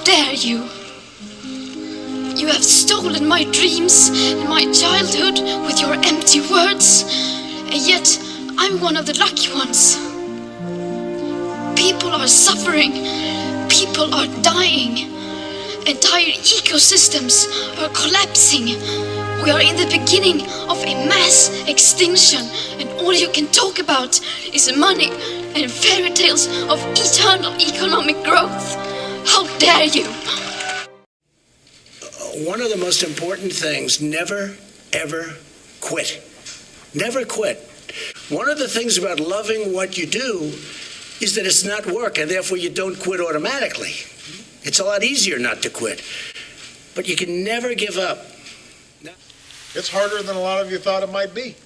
dare you? You have stolen my dreams and my childhood with your empty words, and yet I'm one of the lucky ones. People are suffering, people are dying, entire ecosystems are collapsing. We are in the beginning of a mass extinction, and all you can talk about is money and fairy tales of eternal economic growth. How dare you? One of the most important things, never, ever quit. Never quit. One of the things about loving what you do is that it's not work, and therefore you don't quit automatically. It's a lot easier not to quit. But you can never give up. It's harder than a lot of you thought it might be.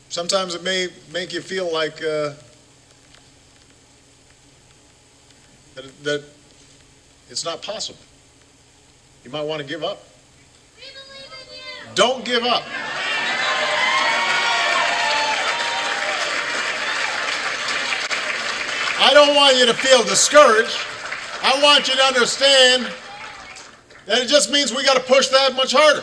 Sometimes it may make you feel like that it's not possible. You might want to give up. We believe in you. Don't give up. I don't want you to feel discouraged. I want you to understand that it just means we got to push that much harder.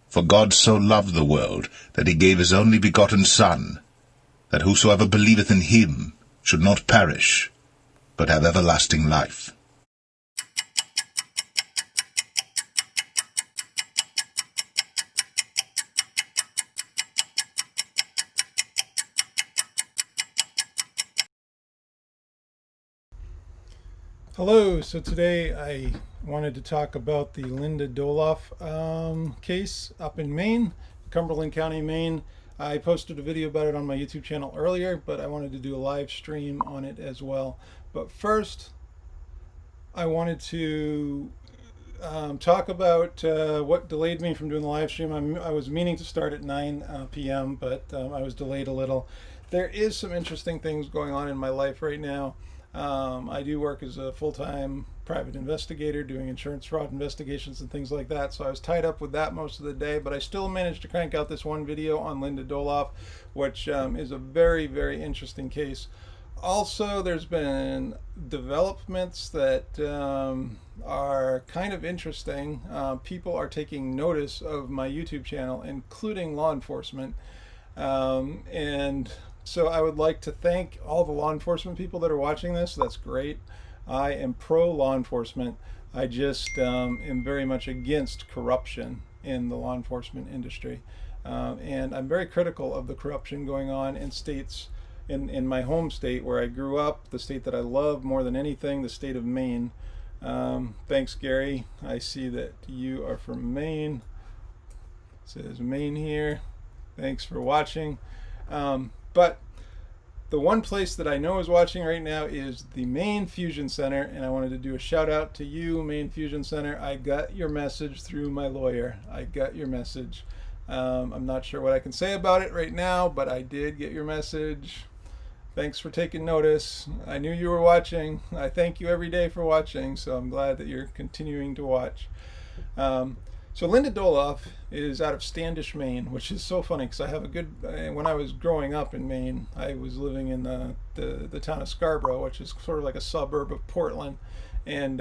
For God so loved the world that he gave his only begotten Son, that whosoever believeth in him should not perish, but have everlasting life. Hello, so today I wanted to talk about the Linda Dolloff case up in Maine, Cumberland County, Maine. I posted a video about it on my YouTube channel earlier, but I wanted to do a live stream on it as well. But first, I wanted to talk about what delayed me from doing the live stream. I was meaning to start at 9 p.m., but I was delayed a little. There is some interesting things going on in my life right now. I do work as a full-time private investigator doing insurance fraud investigations and things like that, so I was tied up with that most of the day, but I still managed to crank out this one video on Linda Dolloff, which is a very, very interesting case. Also, there's been developments that are kind of interesting. People are taking notice of my YouTube channel, including law enforcement, and so I would like to thank all the law enforcement people that are watching this. That's great. I am pro law enforcement. I just am very much against corruption in the law enforcement industry. And I'm very critical of the corruption going on in states, in my home state where I grew up, the state that I love more than anything, the state of Maine. Thanks, Gary. I see that you are from Maine. It says Maine here. Thanks for watching. But the one place that I know is watching right now is the Maine Fusion Center, and I wanted to do a shout out to you, Maine Fusion Center. I got your message through my lawyer. I got your message. I'm not sure what I can say about it right now, but I did get your message. Thanks for taking notice. I knew you were watching. I thank you every day for watching, so I'm glad that you're continuing to watch. So Linda Dolloff is out of Standish, Maine, which is so funny because I have a good, when I was growing up in Maine, I was living in the town of Scarborough, which is sort of like a suburb of Portland, and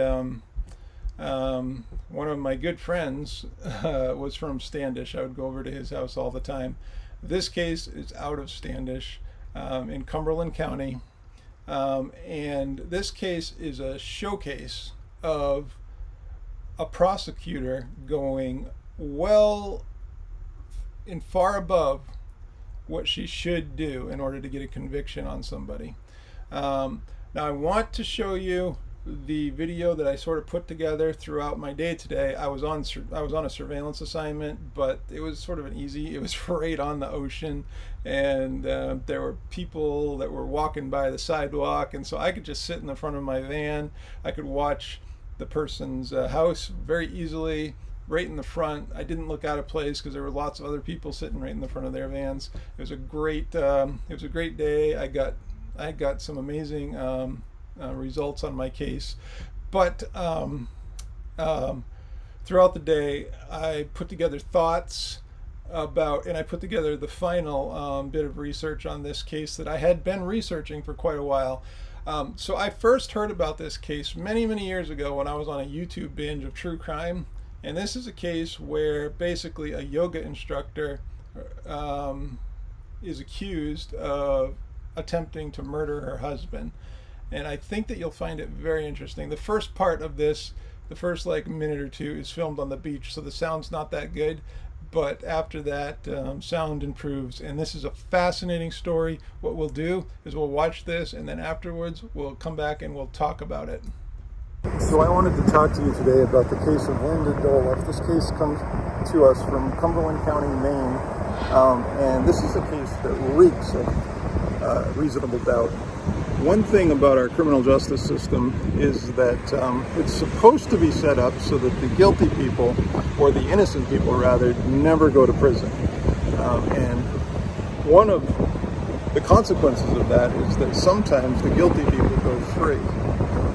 one of my good friends was from Standish. I would go over to his house all the time. This case is out of Standish in Cumberland County, and this case is a showcase of a prosecutor going well and far above what she should do in order to get a conviction on somebody. Now I want to show you the video that I sort of put together throughout my day today. I was on a surveillance assignment, but it was sort of an easy, it was right on the ocean, and there were people that were walking by the sidewalk, and so I could just sit in the front of my van. I could watch the person's house very easily right in the front. I didn't look out of place because there were lots of other people sitting right in the front of their vans. It was a great day. I got some amazing results on my case, but throughout the day, I put together thoughts about, and I put together the final bit of research on this case that I had been researching for quite a while. So I first heard about this case many, many years ago when I was on a YouTube binge of true crime. And this is a case where basically a yoga instructor is accused of attempting to murder her husband. And I think that you'll find it very interesting. The first part of this, the first like minute or two, is filmed on the beach, so the sound's not that good. But after that, sound improves, and this is a fascinating story. What we'll do is we'll watch this, and then afterwards we'll come back and we'll talk about it. So I wanted to talk to you today about the case of Linda Dolloff. This case comes to us from Cumberland County, Maine, and this is a case that reeks of reasonable doubt. One thing about our criminal justice system is that it's supposed to be set up so that the guilty people, or the innocent people rather, never go to prison. And one of the consequences of that is that sometimes the guilty people go free.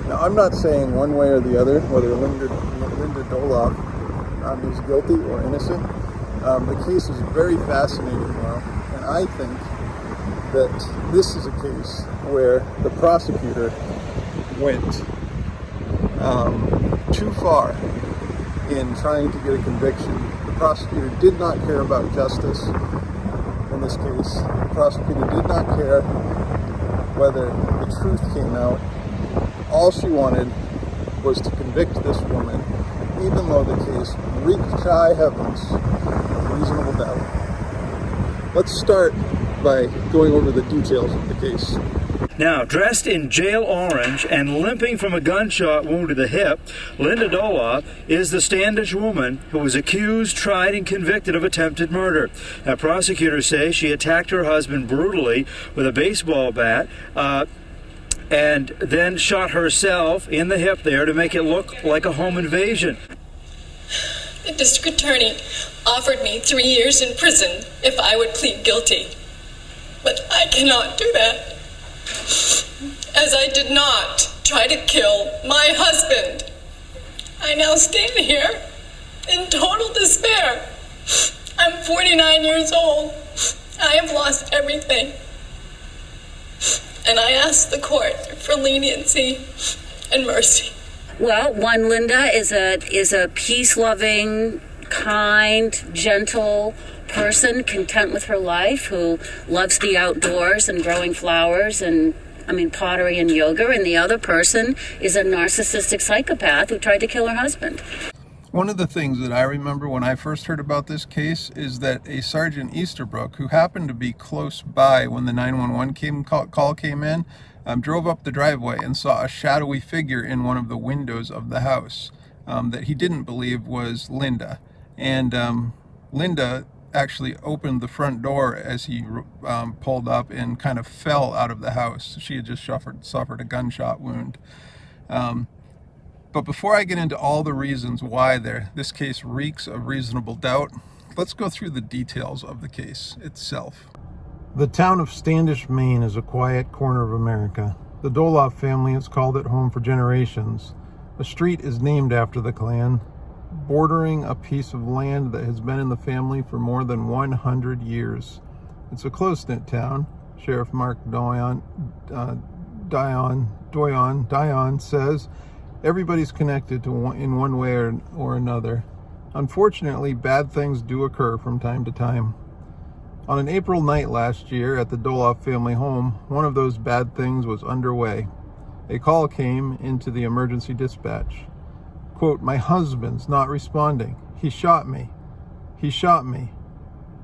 Now, I'm not saying one way or the other whether Linda Dolloff is guilty or innocent. The case is very fascinating, though, and I think that this is a case where the prosecutor went too far in trying to get a conviction. The prosecutor did not care about justice in this case. The prosecutor did not care whether the truth came out. All she wanted was to convict this woman, even though the case reeked to high heavens of reasonable doubt. Let's start by going over the details of the case. Now, dressed in jail orange and limping from a gunshot wound to the hip, Linda Dolloff is the Standish woman who was accused, tried, and convicted of attempted murder. Now, prosecutors say she attacked her husband brutally with a baseball bat, and then shot herself in the hip there to make it look like a home invasion. The district attorney offered me 3 years in prison if I would plead guilty. But I cannot do that, as I did not try to kill my husband. I now stand here in total despair. I'm 49 years old. I have lost everything. And I ask the court for leniency and mercy. Well, one, Linda is a peace-loving, kind, gentle person, content with her life, who loves the outdoors and growing flowers and, pottery and yoga. And the other person is a narcissistic psychopath who tried to kill her husband. One of the things that I remember when I first heard about this case is that a Sergeant Easterbrook, who happened to be close by when the 911 call came in, drove up the driveway and saw a shadowy figure in one of the windows of the house that he didn't believe was Linda. And Linda actually opened the front door as he pulled up and kind of fell out of the house. She had just suffered a gunshot wound. But before I get into all the reasons why this case reeks of reasonable doubt, let's go through the details of the case itself. The town of Standish, Maine is a quiet corner of America. The Dolloff family has called it home for generations. A street is named after the clan, bordering a piece of land that has been in the family for more than 100 years. It's a close-knit town. Sheriff Mark Dion says everybody's connected to in one way or another. Unfortunately, bad things do occur from time to time. On an April night last year at the Dolloff family home, one of those bad things was underway. A call came into the emergency dispatch. Quote, "My husband's not responding. He shot me. He shot me."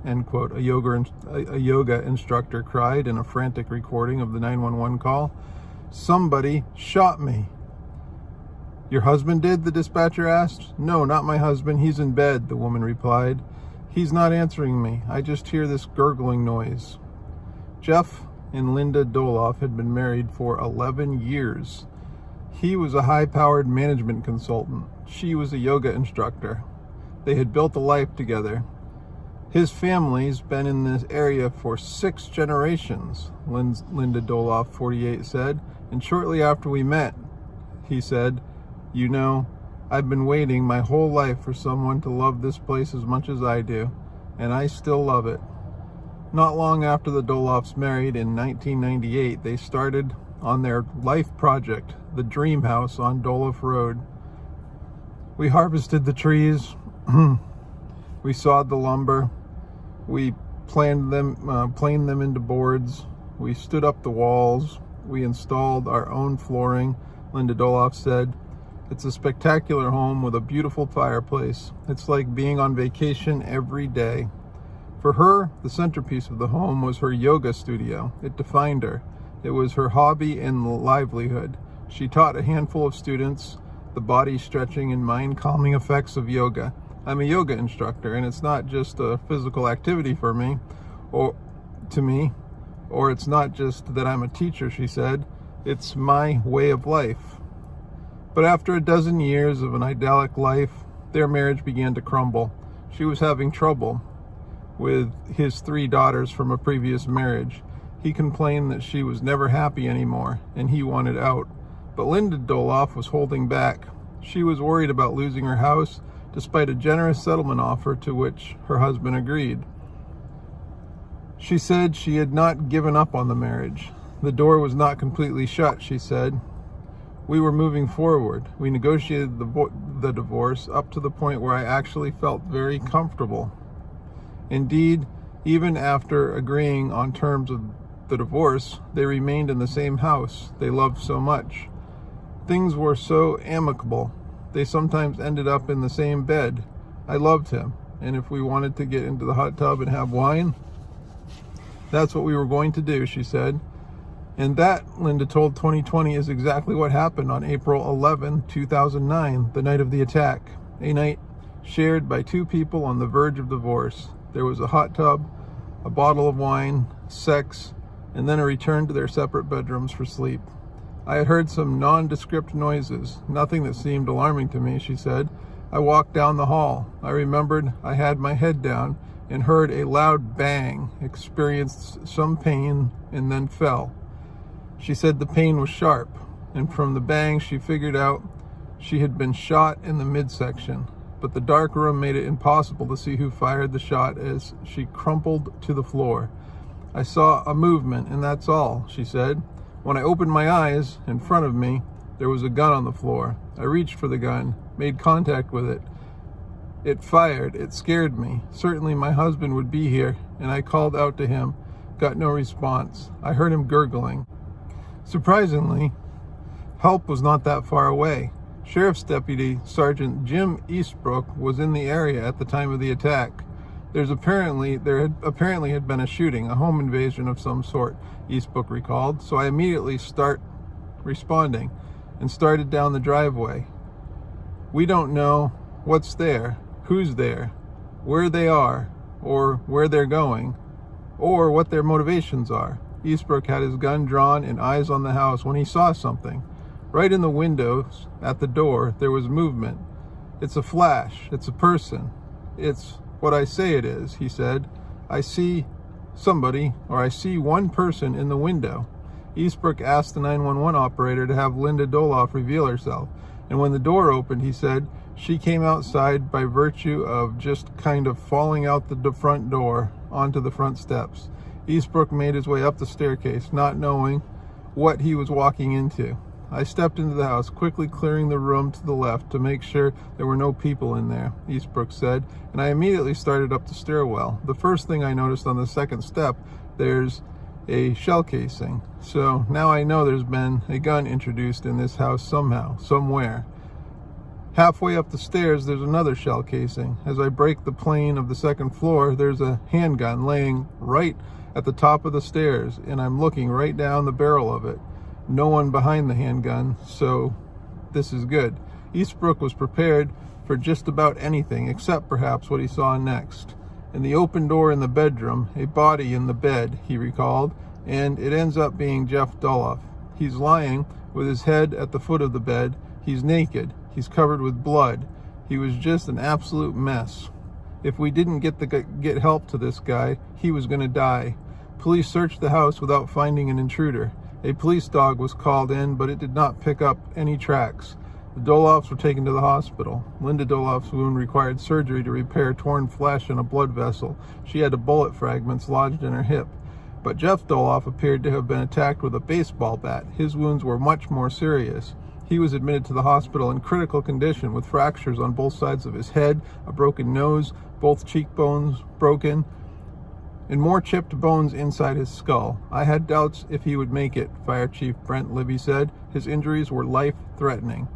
End quote. A yoga instructor cried in a frantic recording of the 911 call. "Somebody shot me." "Your husband did?" the dispatcher asked. "No, not my husband. He's in bed," the woman replied. "He's not answering me. I just hear this gurgling noise." Jeff and Linda Dolloff had been married for 11 years. He was a high-powered management consultant. She was a yoga instructor. They had built a life together. His family's been in this area for 6 generations, Linda Dolloff, 48, said. "And shortly after we met," he said, I've been waiting my whole life for someone to love this place as much as I do, and I still love it. Not long after the Dolloffs married in 1998, they started on their life project, the Dream House on Dolloff Road. We harvested the trees, we sawed the lumber, we planed them into boards, we stood up the walls, we installed our own flooring. Linda Dolloff said, "It's a spectacular home with a beautiful fireplace. It's like being on vacation every day." For her, the centerpiece of the home was her yoga studio. It defined her. It was her hobby and livelihood. She taught a handful of students the body stretching and mind calming effects of yoga. I'm a yoga instructor, and it's not just a physical activity for me, or it's not just that I'm a teacher, she said. It's my way of life. But after a dozen years of an idyllic life, their marriage began to crumble. She was having trouble with his 3 daughters from a previous marriage. He complained that she was never happy anymore, and he wanted out. But Linda Dolloff was holding back. She was worried about losing her house, despite a generous settlement offer to which her husband agreed. She said she had not given up on the marriage. The door was not completely shut, she said. We were moving forward. We negotiated the divorce up to the point where I actually felt very comfortable. Indeed, even after agreeing on terms of the divorce, they remained in the same house they loved so much. Things were so amicable. They sometimes ended up in the same bed. I loved him, and if we wanted to get into the hot tub and have wine, that's what we were going to do, she said. And that, Linda told 2020, is exactly what happened on April 11, 2009, the night of the attack. A night shared by 2 people on the verge of divorce. There was a hot tub, a bottle of wine, sex, and then a return to their separate bedrooms for sleep. I had heard some nondescript noises, nothing that seemed alarming to me, she said. I walked down the hall. I remembered I had my head down and heard a loud bang, experienced some pain, and then fell. She said the pain was sharp, and from the bang she figured out she had been shot in the midsection. But the dark room made it impossible to see who fired the shot as she crumpled to the floor. I saw a movement, and that's all, she said. When I opened my eyes, in front of me, there was a gun on the floor. I reached for the gun, made contact with it. It fired. It scared me. Certainly my husband would be here, and I called out to him. Got no response. I heard him gurgling. Surprisingly, help was not that far away. Sheriff's Sergeant Jim Eastbrook was in the area at the time of the attack. There had apparently been a shooting, a home invasion of some sort, Eastbrook recalled, so I immediately started responding and started down the driveway. We don't know what's there, who's there, where they are, or where they're going, or what their motivations are. Eastbrook had his gun drawn and eyes on the house when he saw something. Right in the windows at the door, there was movement. It's a flash. It's a person. It's what I say it is, he said. I see somebody, or I see one person in the window. Eastbrook asked the 911 operator to have Linda Dolloff reveal herself. And when the door opened, he said, she came outside by virtue of just kind of falling out the front door onto the front steps. Eastbrook made his way up the staircase, not knowing what he was walking into. I stepped into the house, quickly clearing the room to the left to make sure there were no people in there, Eastbrook said, and I immediately started up the stairwell. The first thing I noticed on the second step, there's a shell casing. So now I know there's been a gun introduced in this house somehow, somewhere. Halfway up the stairs, there's another shell casing. As I break the plane of the second floor, there's a handgun laying right at the top of the stairs, and I'm looking right down the barrel of it. No one behind the handgun, so this is good. Eastbrook was prepared for just about anything, except perhaps what he saw next. In the open door in the bedroom, a body in the bed, he recalled, and it ends up being Jeff Dolloff. He's lying with his head at the foot of the bed. He's naked. He's covered with blood. He was just an absolute mess. If we didn't get help to this guy, he was going to die. Police searched the house without finding an intruder. A police dog was called in, but it did not pick up any tracks. The Dolloffs were taken to the hospital. Linda Dolloff's wound required surgery to repair torn flesh and a blood vessel. She had bullet fragments lodged in her hip. But Jeff Dolloff appeared to have been attacked with a baseball bat. His wounds were much more serious. He was admitted to the hospital in critical condition with fractures on both sides of his head, a broken nose, both cheekbones broken, and more chipped bones inside his skull. I had doubts if he would make it, Fire Chief Brent Libby said. His injuries were life-threatening.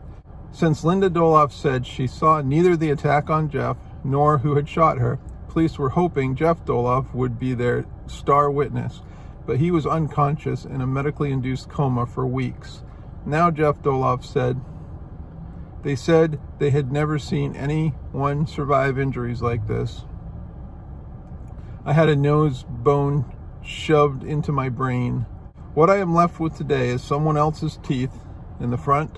Since Linda Dolloff said she saw neither the attack on Jeff nor who had shot her, police were hoping Jeff Dolloff would be their star witness, but he was unconscious in a medically induced coma for weeks. Now Jeff Dolloff said, they said they had never seen anyone survive injuries like this. I had a nose bone shoved into my brain. What I am left with today is someone else's teeth in the front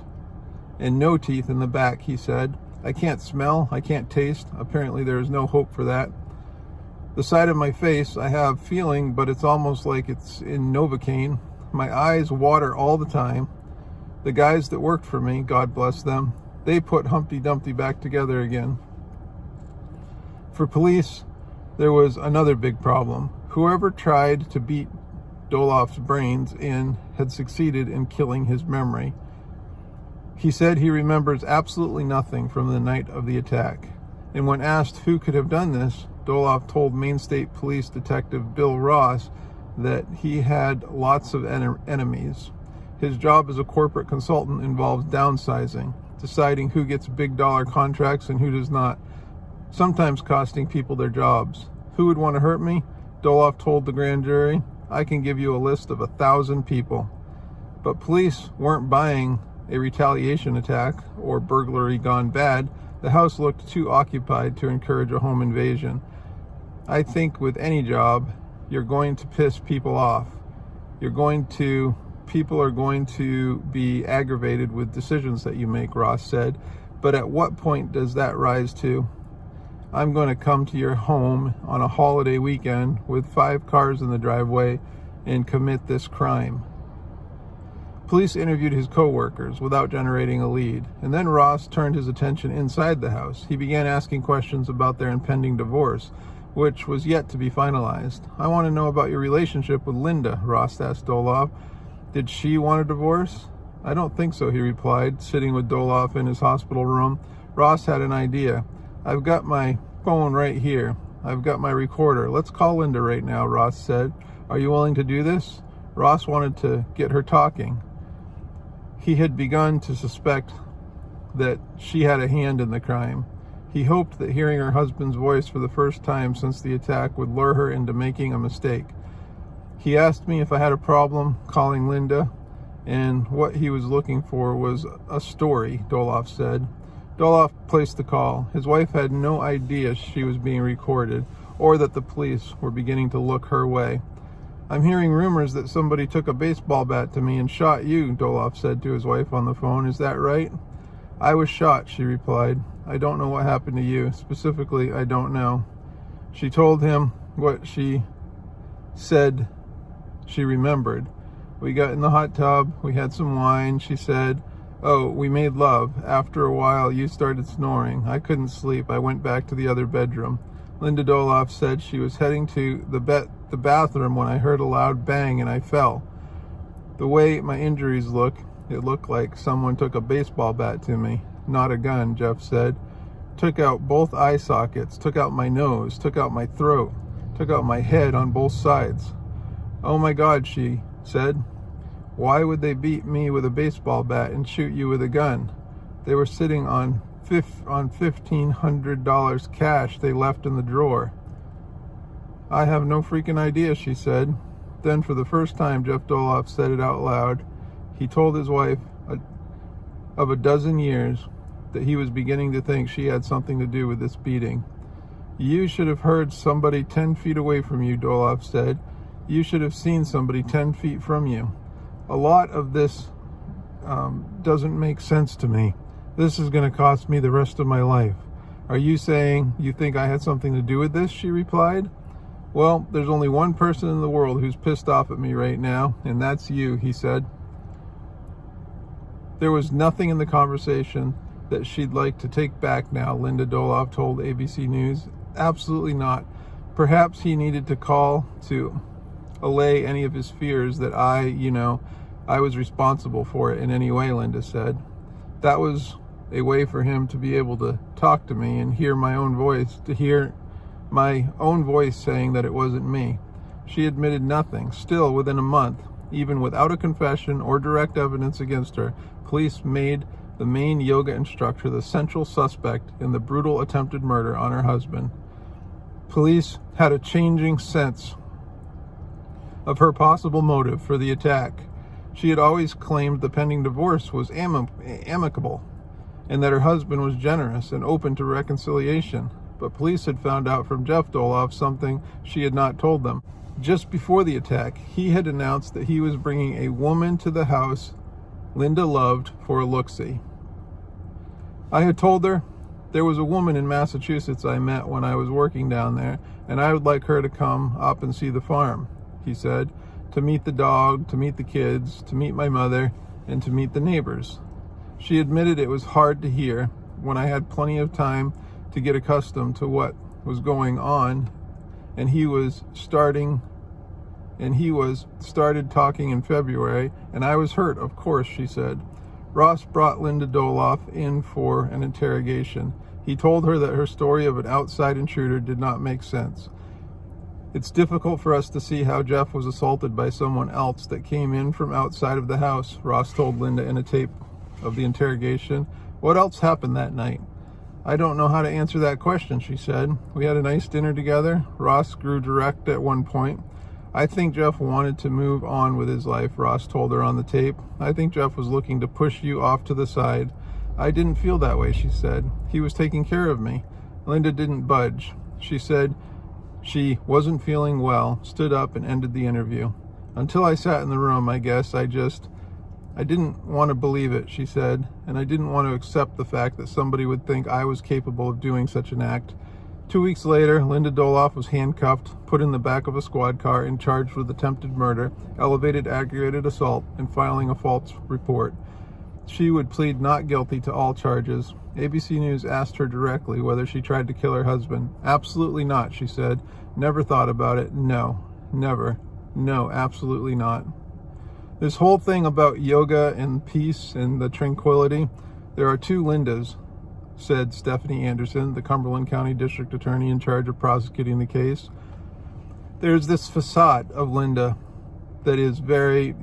and no teeth in the back, he said. I can't smell, I can't taste. Apparently there is no hope for that. The side of my face, I have feeling, but it's almost like it's in Novocaine. My eyes water all the time. The guys that worked for me, God bless them, they put Humpty Dumpty back together again. For police, there was another big problem. Whoever tried to beat Dolloff's brains in had succeeded in killing his memory. He said he remembers absolutely nothing from the night of the attack. And when asked who could have done this, Dolloff told Maine State Police Detective Bill Ross that he had lots of enemies. His job as a corporate consultant involves downsizing, deciding who gets big dollar contracts and who does not, sometimes costing people their jobs. Who would want to hurt me? Dolloff told the grand jury, I can give you a list of 1,000 people. But police weren't buying a retaliation attack or burglary gone bad. The house looked too occupied to encourage a home invasion. I think with any job, you're going to piss people off. People are going to be aggravated with decisions that you make, Ross said. But at what point does that rise to? I'm going to come to your home on a holiday weekend with 5 cars in the driveway and commit this crime. Police interviewed his co-workers without generating a lead, and then Ross turned his attention inside the house. He began asking questions about their impending divorce, which was yet to be finalized. I want to know about your relationship with Linda, Ross asked Dolloff. Did she want a divorce? I don't think so, he replied, sitting with Dolloff in his hospital room. Ross had an idea. I've got my phone right here. I've got my recorder. Let's call Linda right now, Ross said. Are you willing to do this? Ross wanted to get her talking. He had begun to suspect that she had a hand in the crime. He hoped that hearing her husband's voice for the first time since the attack would lure her into making a mistake. He asked me if I had a problem calling Linda, and what he was looking for was a story, Dolloff said. Dolloff placed the call. His wife had no idea she was being recorded, or that the police were beginning to look her way. I'm hearing rumors that somebody took a baseball bat to me and shot you, Dolloff said to his wife on the phone. Is that right? I was shot, she replied. I don't know what happened to you. Specifically, I don't know. She told him what she said she remembered. We got in the hot tub. We had some wine, she said. Oh, we made love. After a while, you started snoring. I couldn't sleep. I went back to the other bedroom. Linda Dolloff said she was heading to the bathroom when I heard a loud bang and I fell. The way my injuries look, it looked like someone took a baseball bat to me. Not a gun, Jeff said. Took out both eye sockets, took out my nose, took out my throat, took out my head on both sides. Oh my God, she said. Why would they beat me with a baseball bat and shoot you with a gun? They were sitting on $1,500 cash they left in the drawer. I have no freaking idea, she said. Then for the first time, Jeff Dolloff said it out loud. He told his wife of a dozen years that he was beginning to think she had something to do with this beating. You should have heard somebody 10 feet away from you, Dolloff said. You should have seen somebody 10 feet from you. A lot of this doesn't make sense to me. This is going to cost me the rest of my life. Are you saying you think I had something to do with this? She replied. Well, there's only one person in the world who's pissed off at me right now, and that's you, he said. There was nothing in the conversation that she'd like to take back now, Linda Dolloff told ABC News. Absolutely not. Perhaps he needed to call to allay any of his fears that I was responsible for it in any way, Linda said. That was a way for him to be able to talk to me and hear my own voice, saying that it wasn't me. She admitted nothing. Still, within a month, even without a confession or direct evidence against her, police made the Maine yoga instructor the central suspect in the brutal attempted murder on her husband. Police had a changing sense of her possible motive for the attack. She had always claimed the pending divorce was amicable and that her husband was generous and open to reconciliation. But police had found out from Jeff Dolloff something she had not told them. Just before the attack, he had announced that he was bringing a woman to the house Linda loved for a look-see. I had told her there was a woman in Massachusetts I met when I was working down there, and I would like her to come up and see the farm, he said, to meet the dog, to meet the kids, to meet my mother, and to meet the neighbors. She admitted it was hard to hear when I had plenty of time to get accustomed to what was going on, and he started talking in February, and I was hurt, of course, she said. Ross brought Linda Dolloff in for an interrogation. He told her that her story of an outside intruder did not make sense. It's difficult for us to see how Jeff was assaulted by someone else that came in from outside of the house, Ross told Linda in a tape of the interrogation. What else happened that night? I don't know how to answer that question, she said. We had a nice dinner together. Ross grew direct at one point. I think Jeff wanted to move on with his life, Ross told her on the tape. I think Jeff was looking to push you off to the side. I didn't feel that way, she said. He was taking care of me. Linda didn't budge. She said she wasn't feeling well, stood up and ended the interview. Until I sat in the room, I guess I didn't want to believe it, she said, and I didn't want to accept the fact that somebody would think I was capable of doing such an act. 2 weeks later, Linda Dolloff was handcuffed, put in the back of a squad car, and charged with attempted murder, elevated aggravated assault, and filing a false report. She would plead not guilty to all charges. ABC News asked her directly whether she tried to kill her husband. Absolutely not, she said. Never thought about it. No, never. No, absolutely not. This whole thing about yoga and peace and the tranquility, there are two Lindas, said Stephanie Anderson, the Cumberland County District Attorney in charge of prosecuting the case. There's this facade of Linda that is very,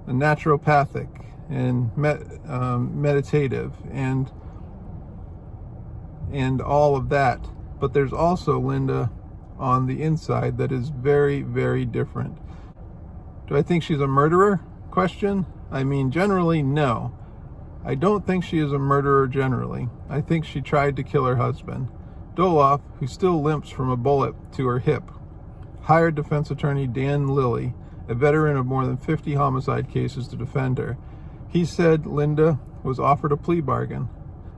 naturopathic and meditative and all of that. But there's also Linda on the inside that is very, very different. Do I think she's a murderer? Question. I mean, generally, no. I don't think she is a murderer generally. I think she tried to kill her husband. Dolloff, who still limps from a bullet to her hip, hired defense attorney Dan Lilly, a veteran of more than 50 homicide cases, to defend her. He said Linda was offered a plea bargain.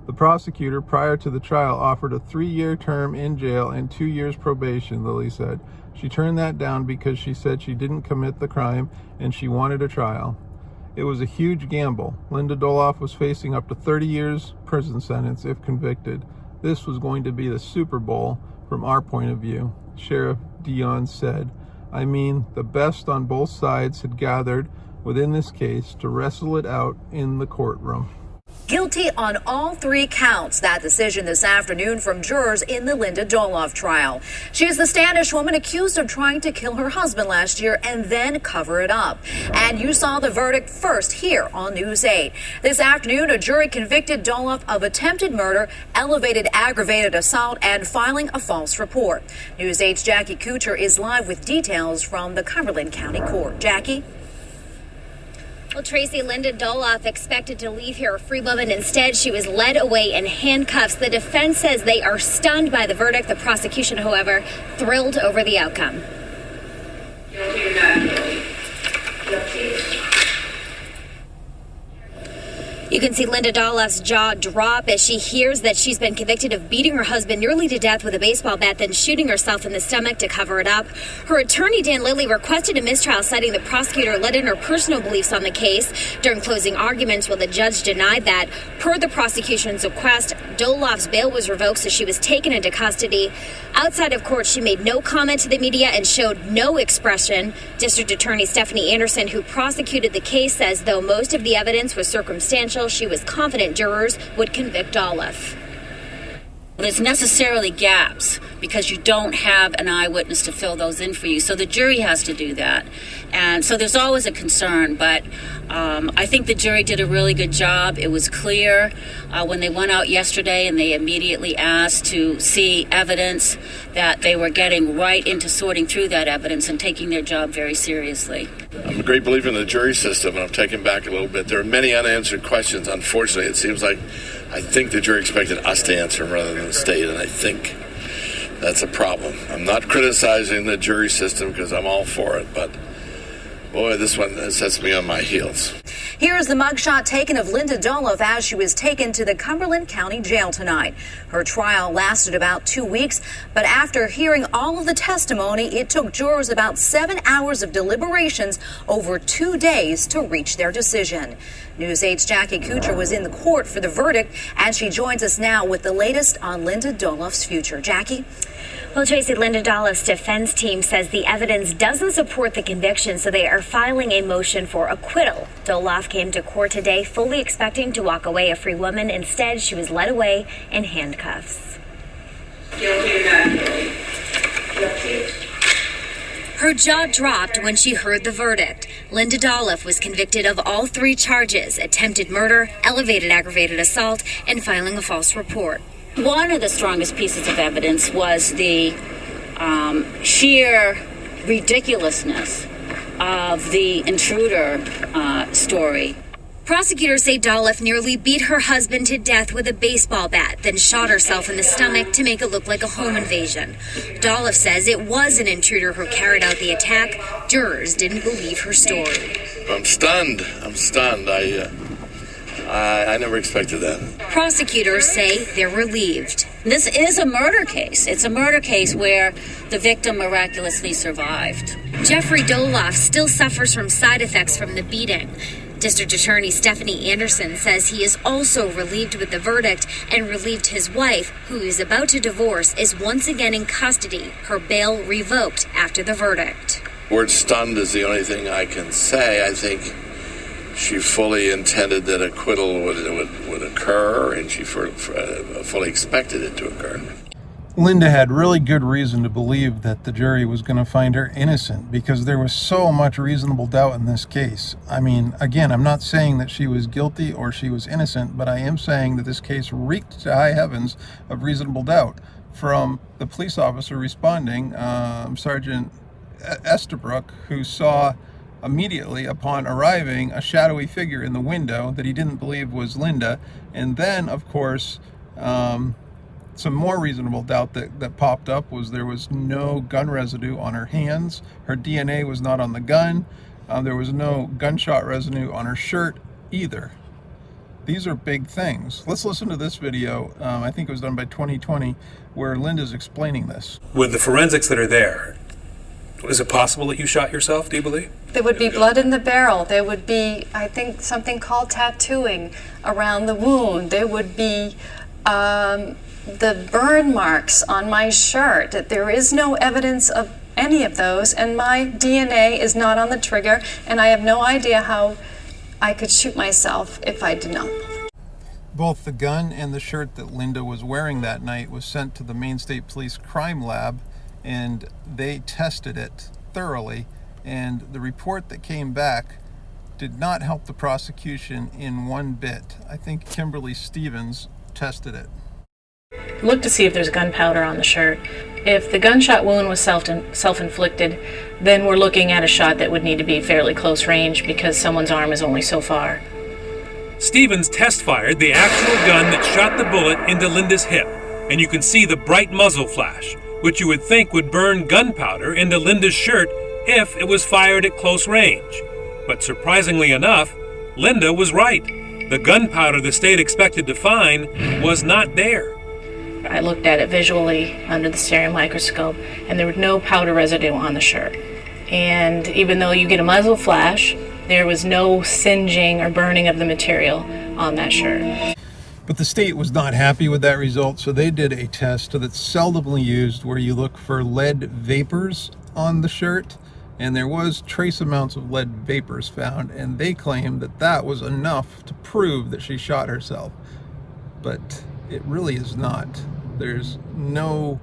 The prosecutor, prior to the trial, offered a 3-year term in jail and 2 years probation, Lilly said. She turned that down because she said she didn't commit the crime and she wanted a trial. It was a huge gamble. Linda Dolloff was facing up to 30 years prison sentence if convicted. This was going to be the Super Bowl from our point of view, Sheriff Dion said. I mean, the best on both sides had gathered within this case to wrestle it out in the courtroom. Guilty on all 3 counts. That decision this afternoon from jurors in the Linda Dolloff trial. She is the Standish woman accused of trying to kill her husband last year and then cover it up. And you saw the verdict first here on News 8. This afternoon, a jury convicted Dolloff of attempted murder, elevated aggravated assault, and filing a false report. News 8's Jackie Kuchar is live with details from the Cumberland County Court. Jackie? Well, Tracy, Linda Dolloff expected to leave here a free woman. Instead, she was led away in handcuffs. The defense says they are stunned by the verdict. The prosecution, however, thrilled over the outcome. Guilty or not guilty? Guilty. You can see Linda Dolloff's jaw drop as she hears that she's been convicted of beating her husband nearly to death with a baseball bat, then shooting herself in the stomach to cover it up. Her attorney, Dan Lilly, requested a mistrial, citing the prosecutor let in her personal beliefs on the case. During closing arguments, the judge denied that. Per the prosecution's request, Dolloff's bail was revoked, so she was taken into custody. Outside of court, she made no comment to the media and showed no expression. District Attorney Stephanie Anderson, who prosecuted the case, says though most of the evidence was circumstantial, she was confident jurors would convict Dolloff. There's necessarily gaps because you don't have an eyewitness to fill those in for you. So the jury has to do that. And so there's always a concern, but I think the jury did a really good job. It was clear when they went out yesterday and they immediately asked to see evidence that they were getting right into sorting through that evidence and taking their job very seriously. I'm a great believer in the jury system, and I'm taking back a little bit. There are many unanswered questions. Unfortunately, it seems like I think the jury expected us to answer them rather than the state, and I think that's a problem. I'm not criticizing the jury system because I'm all for it, but boy, this one sets me on my heels. Here is the mugshot taken of Linda Dolloff as she was taken to the Cumberland County Jail tonight. Her trial lasted about 2 weeks, but after hearing all of the testimony, it took jurors about 7 hours of deliberations over 2 days to reach their decision. News 8's Jackie Kuchar was in the court for the verdict, and she joins us now with the latest on Linda Dolloff's future. Jackie? Well, Tracy, Linda Dolloff's defense team says the evidence doesn't support the conviction, so they are filing a motion for acquittal. Dolloff came to court today fully expecting to walk away a free woman. Instead, she was led away in handcuffs. Guilty or not guilty? Guilty. Her jaw dropped when she heard the verdict. Linda Dolloff was convicted of all 3 charges: attempted murder, elevated aggravated assault, and filing a false report. One of the strongest pieces of evidence was the sheer ridiculousness of the intruder story. Prosecutors say Dolloff nearly beat her husband to death with a baseball bat, then shot herself in the stomach to make it look like a home invasion. Dolloff says it was an intruder who carried out the attack. Jurors didn't believe her story. I'm stunned. I never expected that. Prosecutors say they're relieved. This is a murder case. It's a murder case where the victim miraculously survived. Jeffrey Dolloff still suffers from side effects from the beating. District Attorney Stephanie Anderson says he is also relieved with the verdict and relieved his wife, who is about to divorce, is once again in custody, her bail revoked after the verdict. Word stunned is the only thing I can say. I think she fully intended that acquittal would occur, and she fully expected it to occur. Linda had really good reason to believe that the jury was going to find her innocent because there was so much reasonable doubt in this case. I mean, again, I'm not saying that she was guilty or she was innocent, but I am saying that this case reeked to high heavens of reasonable doubt. From the police officer responding, Sergeant Estabrook, who saw immediately upon arriving a shadowy figure in the window that he didn't believe was Linda, and then, of course, some more reasonable doubt that popped up was there was no gun residue on her hands. Her DNA was not on the gun. There was no gunshot residue on her shirt either. These are big things. Let's listen to this video. I think it was done by 2020, where Linda's explaining this. With the forensics that are there, is it possible that you shot yourself, do you believe? There would be blood in the barrel. There would be, I think, something called tattooing around the wound. There would be the burn marks on my shirt. There is no evidence of any of those, and my DNA is not on the trigger, and I have no idea how I could shoot myself if I did not. Both the gun and the shirt that Linda was wearing that night was sent to the Maine State Police Crime Lab, and they tested it thoroughly, and the report that came back did not help the prosecution in one bit. I think Kimberly Stevens tested it. Look to see if there's gunpowder on the shirt. If the gunshot wound was self-inflicted, then we're looking at a shot that would need to be fairly close range because someone's arm is only so far. Stevens test-fired the actual gun that shot the bullet into Linda's hip, and you can see the bright muzzle flash, which you would think would burn gunpowder into Linda's shirt if it was fired at close range. But surprisingly enough, Linda was right. The gunpowder the state expected to find was not there. I looked at it visually under the stereo microscope, and there was no powder residue on the shirt. And even though you get a muzzle flash, there was no singeing or burning of the material on that shirt. But the state was not happy with that result, so they did a test that's seldomly used where you look for lead vapors on the shirt, and there was trace amounts of lead vapors found, and they claimed that that was enough to prove that she shot herself. But it really is not. There's no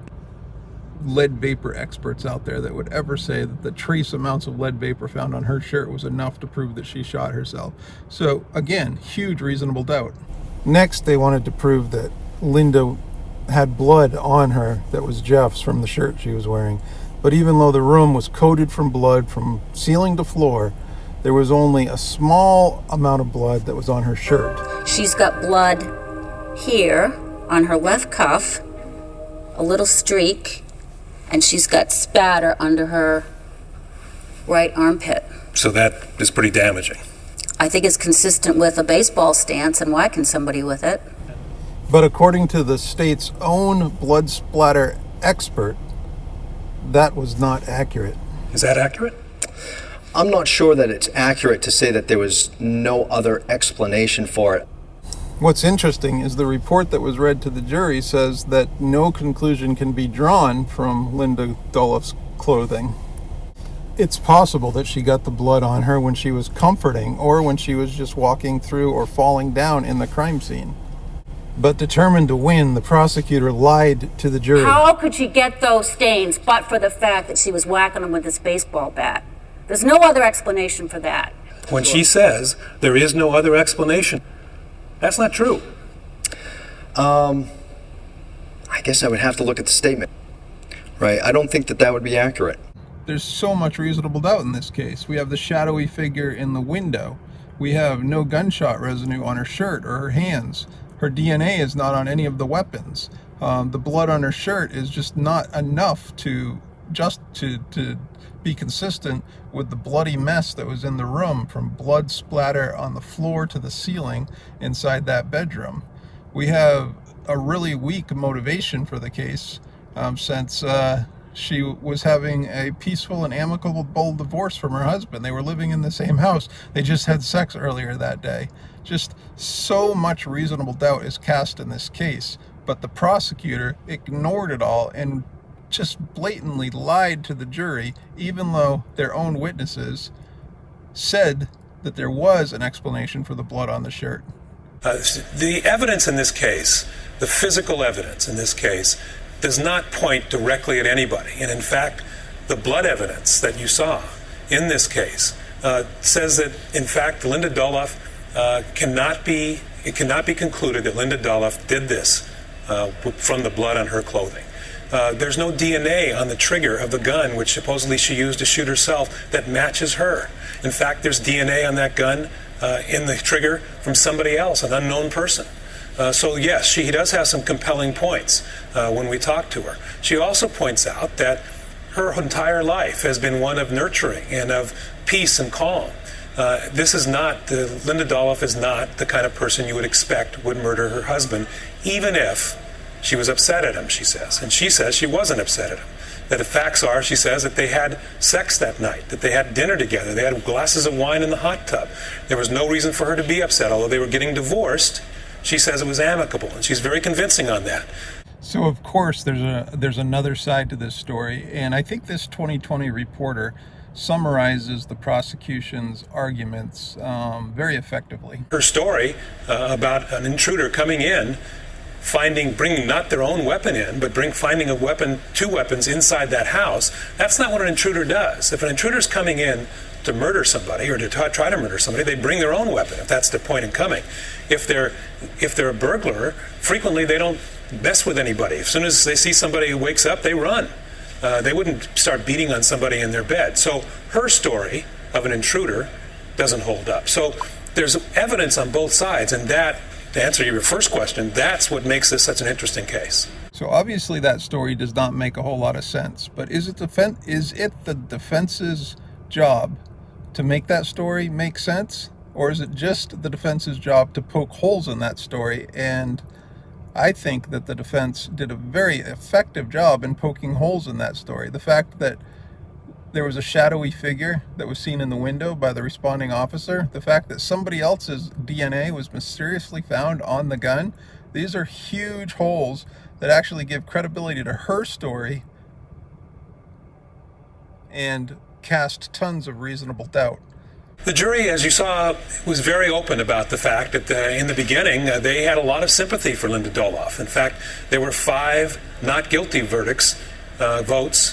lead vapor experts out there that would ever say that the trace amounts of lead vapor found on her shirt was enough to prove that she shot herself. So again, huge reasonable doubt. Next, they wanted to prove that Linda had blood on her that was Jeff's from the shirt she was wearing. But even though the room was coated from blood from ceiling to floor, there was only a small amount of blood that was on her shirt. She's got blood here on her left cuff, a little streak, and she's got spatter under her right armpit. So that is pretty damaging. I think it's consistent with a baseball stance and whacking somebody with it. But according to the state's own blood splatter expert, that was not accurate. Is that accurate? I'm not sure that it's accurate to say that there was no other explanation for it. What's interesting is the report that was read to the jury says that no conclusion can be drawn from Linda Dolloff's clothing. It's possible that she got the blood on her when she was comforting or when she was just walking through or falling down in the crime scene. But determined to win, the prosecutor lied to the jury. How could she get those stains but for the fact that she was whacking them with this baseball bat? There's no other explanation for that. When she says there is no other explanation, that's not true. I guess I would have to look at the statement. Right, I don't think that that would be accurate. There's so much reasonable doubt in this case. We have the shadowy figure in the window. We have no gunshot residue on her shirt or her hands. Her DNA is not on any of the weapons. The blood on her shirt is just not enough to be consistent with the bloody mess that was in the room, from blood splatter on the floor to the ceiling inside that bedroom. We have a really weak motivation for the case since she was having a peaceful and amicable divorce from her husband. They were living in the same house. They just had sex earlier that day. Just so much reasonable doubt is cast in this case, but the prosecutor ignored it all and just blatantly lied to the jury, even though their own witnesses said that there was an explanation for the blood on the shirt. The evidence in this case, the physical evidence in this case, does not point directly at anybody. And in fact, the blood evidence that you saw in this case says that, in fact, Linda Dolloff it cannot be concluded that Linda Dolloff did this from the blood on her clothing. There's no DNA on the trigger of the gun, which supposedly she used to shoot herself, that matches her. In fact, there's DNA on that gun in the trigger from somebody else, an unknown person. So yes, she does have some compelling points when we talk to her. She also points out that her entire life has been one of nurturing and of peace and calm. Linda Dolloff is not the kind of person you would expect would murder her husband, even if she was upset at him, she says. And she says she wasn't upset at him. That the facts are, she says, that they had sex that night, that they had dinner together, they had glasses of wine in the hot tub. There was no reason for her to be upset, although they were getting divorced. She says it was amicable, and she's very convincing on that. So of course there's another side to this story, and I think this 2020 reporter summarizes the prosecution's arguments very effectively. Her story about an intruder coming in, bringing not their own weapon in, but finding two weapons inside that house, that's not what an intruder does. If an intruder's coming in to murder somebody or to try to murder somebody, they bring their own weapon, if that's the point in coming. If they're a burglar, frequently they don't mess with anybody. As soon as they see somebody who wakes up, they run. They wouldn't start beating on somebody in their bed. So her story of an intruder doesn't hold up. So there's evidence on both sides, and that, to answer your first question, that's what makes this such an interesting case. So obviously that story does not make a whole lot of sense, but is it the defense's job to make that story make sense? Or is it just the defense's job to poke holes in that story? And I think that the defense did a very effective job in poking holes in that story. The fact that there was a shadowy figure that was seen in the window by the responding officer, the fact that somebody else's DNA was mysteriously found on the gun, these are huge holes that actually give credibility to her story and cast tons of reasonable doubt. The jury, as you saw, was very open about the fact that in the beginning they had a lot of sympathy for Linda Dolloff. In fact, there were 5 not guilty votes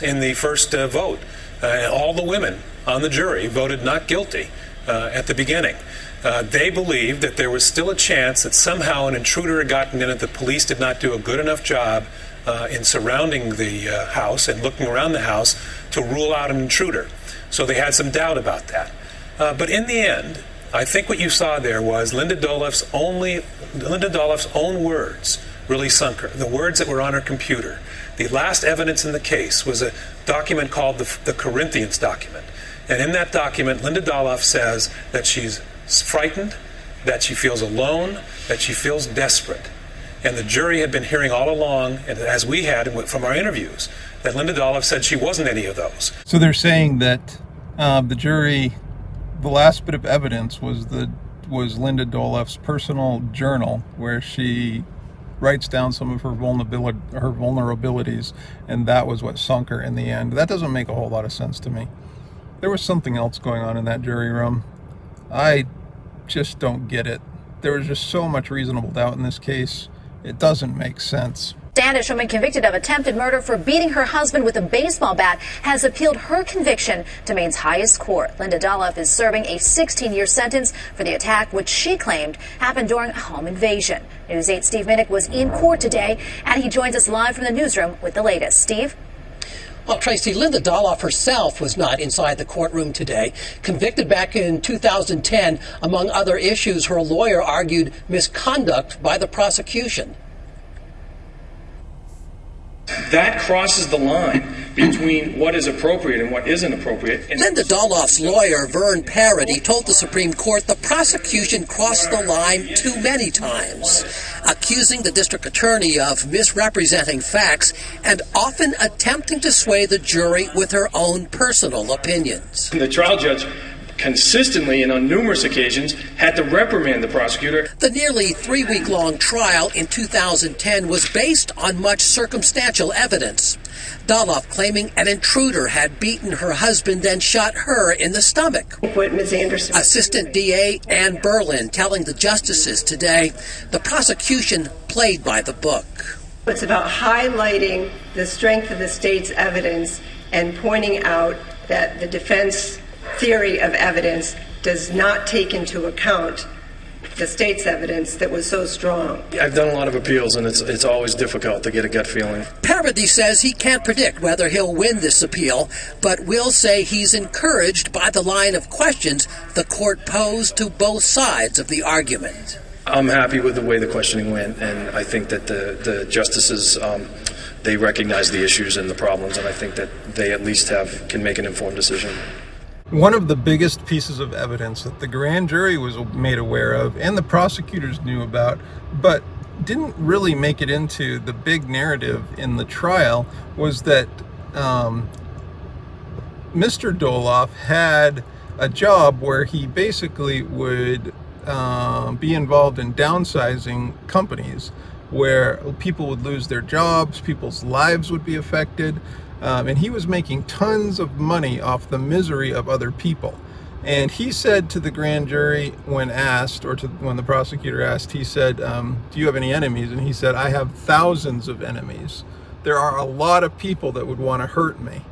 in the first vote. All the women on the jury voted not guilty at the beginning. They believed that there was still a chance that somehow an intruder had gotten in, and the police did not do a good enough job in surrounding the house and looking around the house to rule out an intruder. So they had some doubt about that. But in the end, I think what you saw there was Linda Dolloff's own words really sunk her. The words that were on her computer. The last evidence in the case was a document called the Corinthians document. And in that document, Linda Dolloff says that she's frightened, that she feels alone, that she feels desperate. And the jury had been hearing all along, and as we had from our interviews, that Linda Dolloff said she wasn't any of those. So they're saying that the jury, the last bit of evidence was Linda Dolloff's personal journal, where she writes down some of her vulnerabilities, and that was what sunk her in the end. That doesn't make a whole lot of sense to me. There was something else going on in that jury room. I just don't get it. There was just so much reasonable doubt in this case. It doesn't make sense. Standish woman convicted of attempted murder for beating her husband with a baseball bat has appealed her conviction to Maine's highest court. Linda Dolloff is serving a 16-year sentence for the attack, which she claimed happened during a home invasion. News 8's Steve Minnick was in court today, and he joins us live from the newsroom with the latest. Steve? Well, Tracy, Linda Dolloff herself was not inside the courtroom today. Convicted back in 2010, among other issues, her lawyer argued misconduct by the prosecution. That crosses the line between what is appropriate and what isn't appropriate. Linda Dolloff's lawyer, Vern Parody, told the Supreme Court the prosecution crossed the line too many times, accusing the district attorney of misrepresenting facts and often attempting to sway the jury with her own personal opinions. The trial judge consistently and on numerous occasions had to reprimand the prosecutor. The nearly 3-week-long trial in 2010 was based on much circumstantial evidence. Dolloff claiming an intruder had beaten her husband, then shot her in the stomach. What Ms. Anderson. Assistant DA Ann Berlin telling the justices today the prosecution played by the book. It's about highlighting the strength of the state's evidence and pointing out that the defense theory of evidence does not take into account the state's evidence that was so strong. I've done a lot of appeals, and it's always difficult to get a gut feeling. Parody says he can't predict whether he'll win this appeal, but will say he's encouraged by the line of questions the court posed to both sides of the argument. I'm happy with the way the questioning went, and I think that the justices, they recognize the issues and the problems, and I think that they at least can make an informed decision. One of the biggest pieces of evidence that the grand jury was made aware of and the prosecutors knew about, but didn't really make it into the big narrative in the trial, was that Mr. Dolloff had a job where he basically would be involved in downsizing companies, where people would lose their jobs, people's lives would be affected. And he was making tons of money off the misery of other people. And he said to the grand jury when asked, or when the prosecutor asked, he said, do you have any enemies? And he said, I have thousands of enemies. There are a lot of people that would want to hurt me.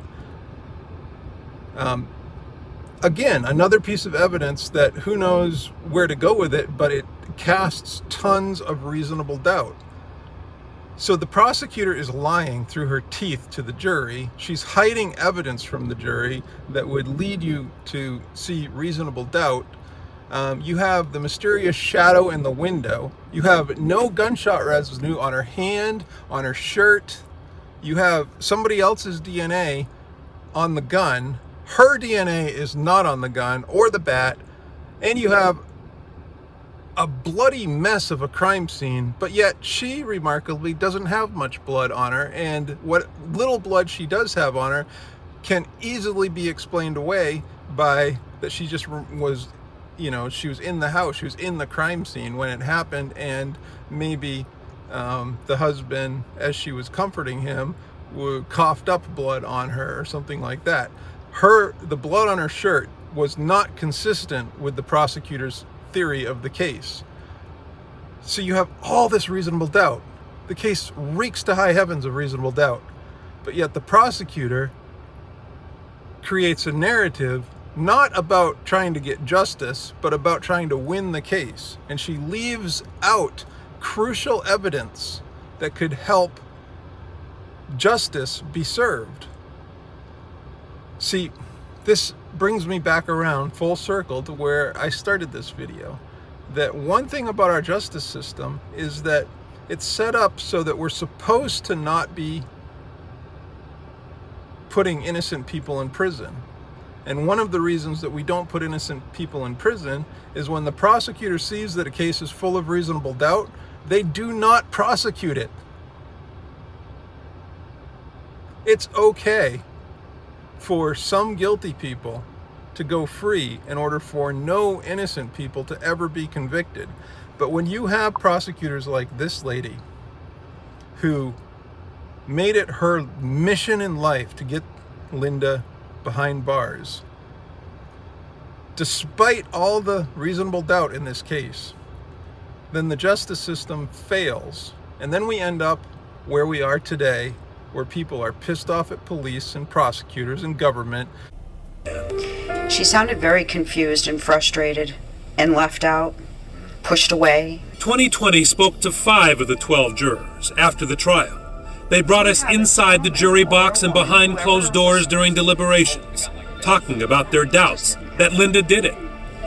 Again, another piece of evidence that who knows where to go with it, but it casts tons of reasonable doubt. So the prosecutor is lying through her teeth to the jury. She's hiding evidence from the jury that would lead you to see reasonable doubt. You have the mysterious shadow in the window. You have no gunshot residue on her hand, on her shirt. You have somebody else's DNA on the gun. Her DNA is not on the gun or the bat. And you have a bloody mess of a crime scene, but yet she remarkably doesn't have much blood on her, and what little blood she does have on her can easily be explained away by that she just was, you know, she was in the house, she was in the crime scene when it happened, and maybe the husband, as she was comforting him, coughed up blood on her or something like that. The blood on her shirt was not consistent with the prosecutor's theory of the case. So you have all this reasonable doubt. The case reeks to high heavens of reasonable doubt, but yet the prosecutor creates a narrative not about trying to get justice, but about trying to win the case. And she leaves out crucial evidence that could help justice be served. See, this brings me back around full circle to where I started this video. That one thing about our justice system is that it's set up so that we're supposed to not be putting innocent people in prison. And one of the reasons that we don't put innocent people in prison is when the prosecutor sees that a case is full of reasonable doubt, they do not prosecute it. It's okay for some guilty people to go free in order for no innocent people to ever be convicted. But when you have prosecutors like this lady who made it her mission in life to get Linda behind bars, despite all the reasonable doubt in this case, then the justice system fails. And then we end up where we are today, where people are pissed off at police and prosecutors and government. She sounded very confused and frustrated and left out, pushed away. 2020 spoke to 5 of the 12 jurors after the trial. They brought us inside the jury box and behind closed doors during deliberations, talking about their doubts that Linda did it.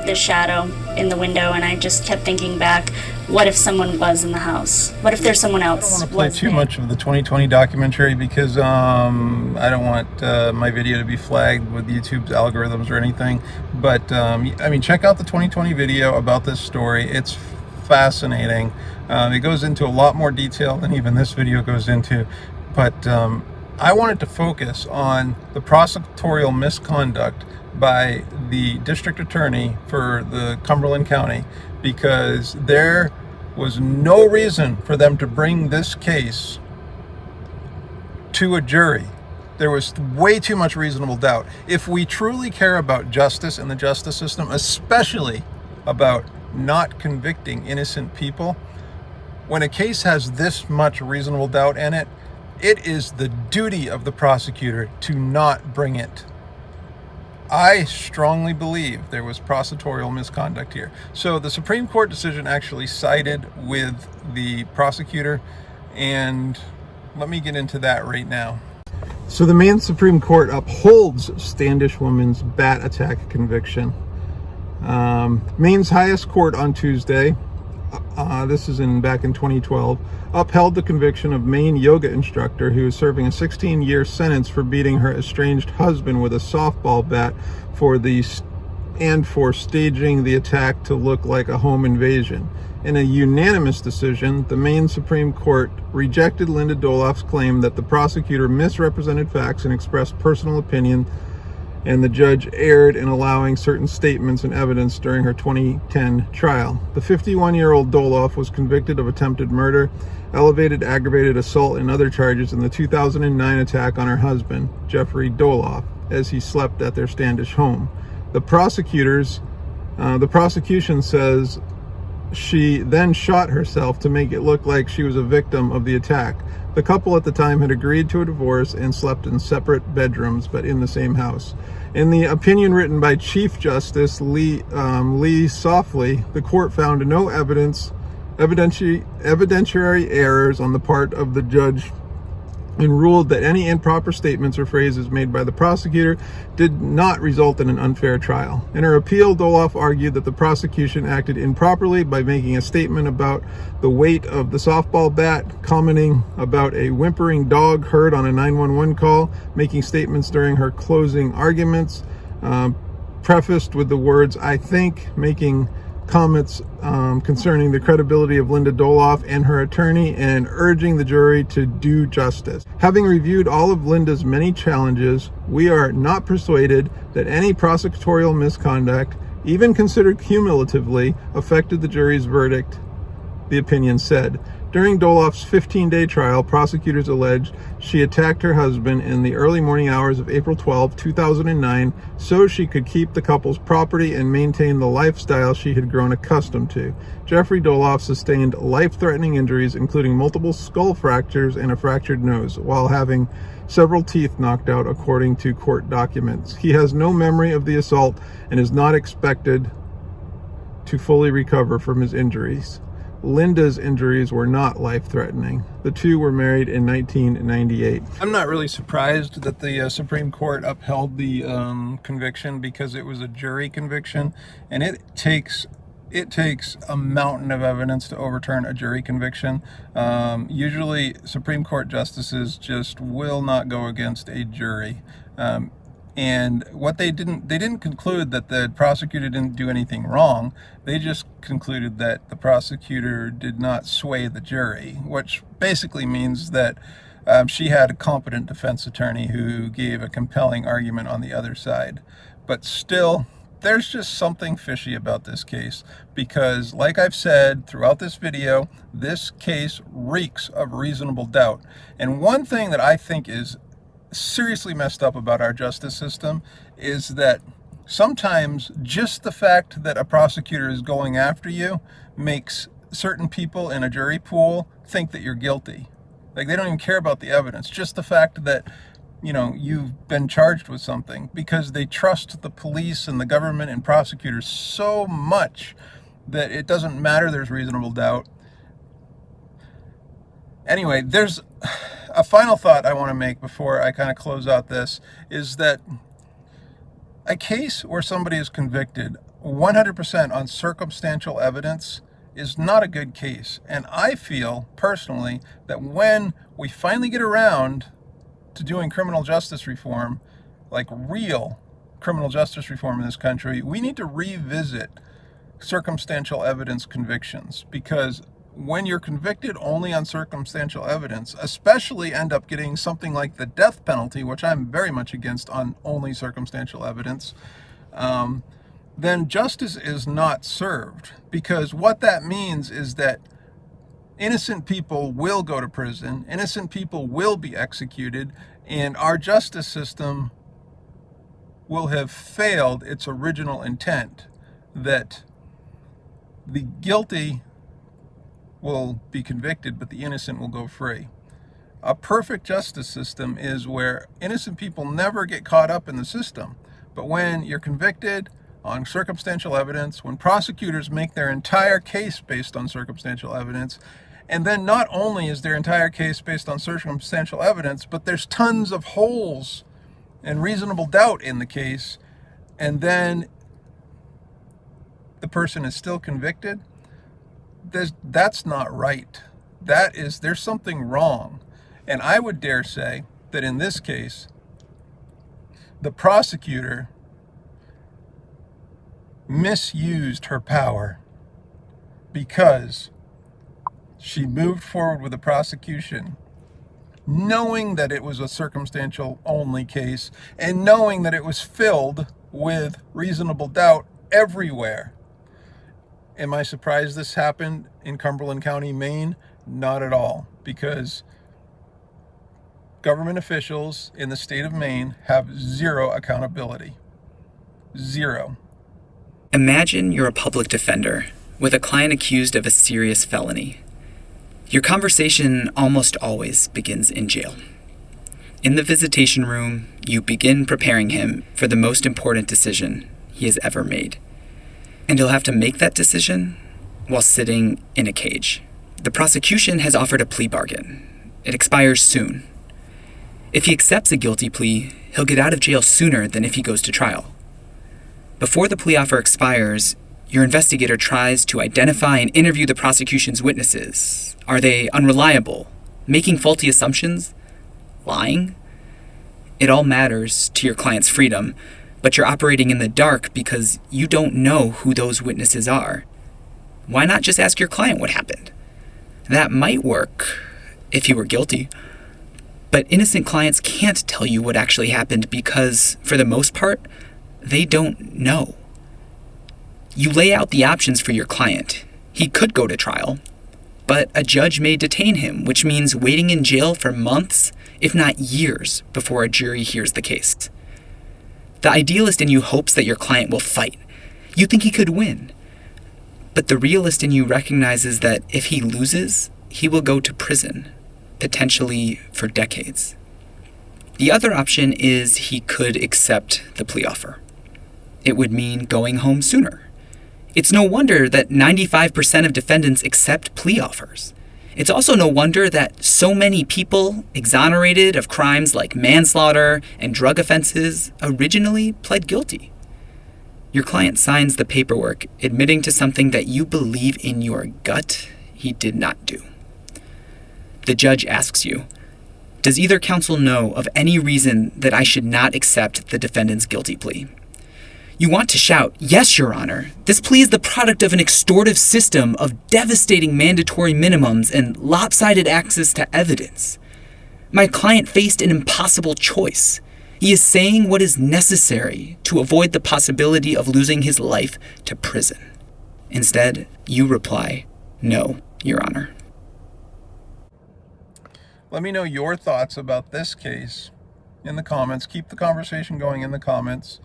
The shadow in the window, and I just kept thinking back, what if someone was in the house? What if there's someone else? I don't want to play too much of the 2020 documentary because I don't want my video to be flagged with YouTube's algorithms or anything. But I mean, check out the 2020 video about this story. It's fascinating. It goes into a lot more detail than even this video goes into. But I wanted to focus on the prosecutorial misconduct by the district attorney for the Cumberland County, because there was no reason for them to bring this case to a jury. There was way too much reasonable doubt. If we truly care about justice and the justice system, especially about not convicting innocent people, when a case has this much reasonable doubt in it, it is the duty of the prosecutor to not bring it. I strongly believe there was prosecutorial misconduct here. So the Supreme Court decision actually sided with the prosecutor, and let me get into that right now. So the Maine Supreme Court upholds Standish woman's bat attack conviction. Maine's highest court on Tuesday, this is back in 2012, upheld the conviction of Maine yoga instructor who is serving a 16-year sentence for beating her estranged husband with a softball bat for staging the attack to look like a home invasion. In a unanimous decision, the Maine Supreme Court rejected Linda Dolloff's claim that the prosecutor misrepresented facts and expressed personal opinion, and the judge erred in allowing certain statements and evidence during her 2010 trial. The 51-year-old Dolloff was convicted of attempted murder, elevated aggravated assault, and other charges in the 2009 attack on her husband, Jeffrey Dolloff, as he slept at their Standish home. The prosecution says she then shot herself to make it look like she was a victim of the attack. The couple at the time had agreed to a divorce and slept in separate bedrooms, but in the same house. In the opinion written by Chief Justice Lee Softly, the court found no evidentiary errors on the part of the judge and ruled that any improper statements or phrases made by the prosecutor did not result in an unfair trial. In her appeal, Dolloff argued that the prosecution acted improperly by making a statement about the weight of the softball bat, commenting about a whimpering dog heard on a 911 call, making statements during her closing arguments, prefaced with the words, "I think," making comments concerning the credibility of Linda Dolloff and her attorney and urging the jury to do justice. Having reviewed all of Linda's many challenges, we are not persuaded that any prosecutorial misconduct, even considered cumulatively, affected the jury's verdict, the opinion said. During Dolloff's 15-day trial, prosecutors alleged she attacked her husband in the early morning hours of April 12, 2009, so she could keep the couple's property and maintain the lifestyle she had grown accustomed to. Jeffrey Dolloff sustained life-threatening injuries, including multiple skull fractures and a fractured nose, while having several teeth knocked out, according to court documents. He has no memory of the assault and is not expected to fully recover from his injuries. Linda's injuries were not life-threatening. The two were married in 1998. I'm not really surprised that the Supreme Court upheld the conviction, because it was a jury conviction, and it takes a mountain of evidence to overturn a jury conviction. Usually Supreme Court justices just will not go against a jury. And what they didn't conclude that the prosecutor didn't do anything wrong. They just concluded that the prosecutor did not sway the jury, which basically means that she had a competent defense attorney who gave a compelling argument on the other side. But still, there's just something fishy about this case, because like I've said throughout this video, this case reeks of reasonable doubt. And one thing that I think is seriously messed up about our justice system is that sometimes just the fact that a prosecutor is going after you makes certain people in a jury pool think that you're guilty. Like, they don't even care about the evidence, just the fact that, you know, you've been charged with something, because they trust the police and the government and prosecutors so much that it doesn't matter there's reasonable doubt. Anyway, there's a final thought I want to make before I kind of close out this, is that a case where somebody is convicted 100% on circumstantial evidence is not a good case. And I feel personally that when we finally get around to doing criminal justice reform, like real criminal justice reform in this country, we need to revisit circumstantial evidence convictions, because when you're convicted only on circumstantial evidence, especially end up getting something like the death penalty, which I'm very much against on only circumstantial evidence, then justice is not served. Because what that means is that innocent people will go to prison, innocent people will be executed, and our justice system will have failed its original intent, that the guilty will be convicted, but the innocent will go free. A perfect justice system is where innocent people never get caught up in the system. But when you're convicted on circumstantial evidence, when prosecutors make their entire case based on circumstantial evidence, and then not only is their entire case based on circumstantial evidence, but there's tons of holes and reasonable doubt in the case, and then the person is still convicted, that's not right. There's something wrong. And I would dare say that in this case, the prosecutor misused her power, because she moved forward with the prosecution knowing that it was a circumstantial only case, and knowing that it was filled with reasonable doubt everywhere. Am I surprised this happened in Cumberland County, Maine? Not at all, because government officials in the state of Maine have zero accountability. Zero. Imagine you're a public defender with a client accused of a serious felony. Your conversation almost always begins in jail. In the visitation room, you begin preparing him for the most important decision he has ever made. And he'll have to make that decision while sitting in a cage. The prosecution has offered a plea bargain. It expires soon. If he accepts a guilty plea, he'll get out of jail sooner than if he goes to trial. Before the plea offer expires, your investigator tries to identify and interview the prosecution's witnesses. Are they unreliable? Making faulty assumptions? Lying? It all matters to your client's freedom, but you're operating in the dark because you don't know who those witnesses are. why not just ask your client what happened? That might work if you were guilty. But innocent clients can't tell you what actually happened because, for the most part, they don't know. You lay out the options for your client. He could go to trial, but a judge may detain him, which means waiting in jail for months, if not years, before a jury hears the case. The idealist in you hopes that your client will fight. You think he could win. But the realist in you recognizes that if he loses, he will go to prison, potentially for decades. The other option is he could accept the plea offer. It would mean going home sooner. It's no wonder that 95% of defendants accept plea offers. It's also no wonder that so many people exonerated of crimes like manslaughter and drug offenses originally pled guilty. Your client signs the paperwork admitting to something that you believe in your gut he did not do. The judge asks you, does either counsel know of any reason that I should not accept the defendant's guilty plea? You want to shout, yes, Your Honor. This plea is the product of an extortive system of devastating mandatory minimums and lopsided access to evidence. My client faced an impossible choice. He is saying what is necessary to avoid the possibility of losing his life to prison. Instead, you reply, no, Your Honor. Let me know your thoughts about this case in the comments. Keep the conversation going in the comments.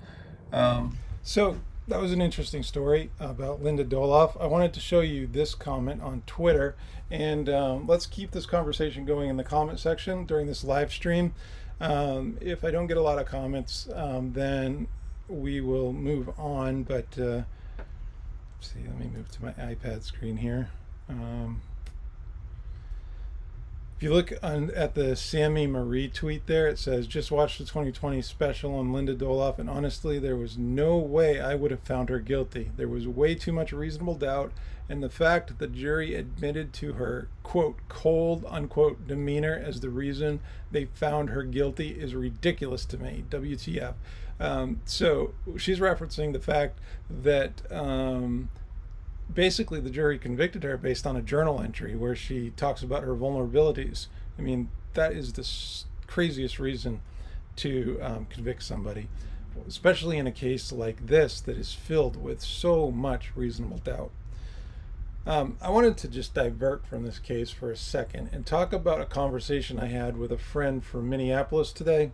So that was an interesting story about Linda Dolloff. I wanted to show you this comment on Twitter, and let's keep this conversation going in the comment section during this live stream. If I don't get a lot of comments, then we will move on. But let's see, let me move to my iPad screen here. If you look at the Sammy Marie tweet there, it says, just watched the 2020 special on Linda Dolloff, and honestly, there was no way I would have found her guilty. There was way too much reasonable doubt, and the fact that the jury admitted to her, quote, cold, unquote, demeanor as the reason they found her guilty is ridiculous to me. WTF. So she's referencing the fact that basically the jury convicted her based on a journal entry where she talks about her vulnerabilities. I mean, that is the craziest reason to convict somebody, especially in a case like this that is filled with so much reasonable doubt. I wanted to just divert from this case for a second and talk about a conversation I had with a friend from Minneapolis today.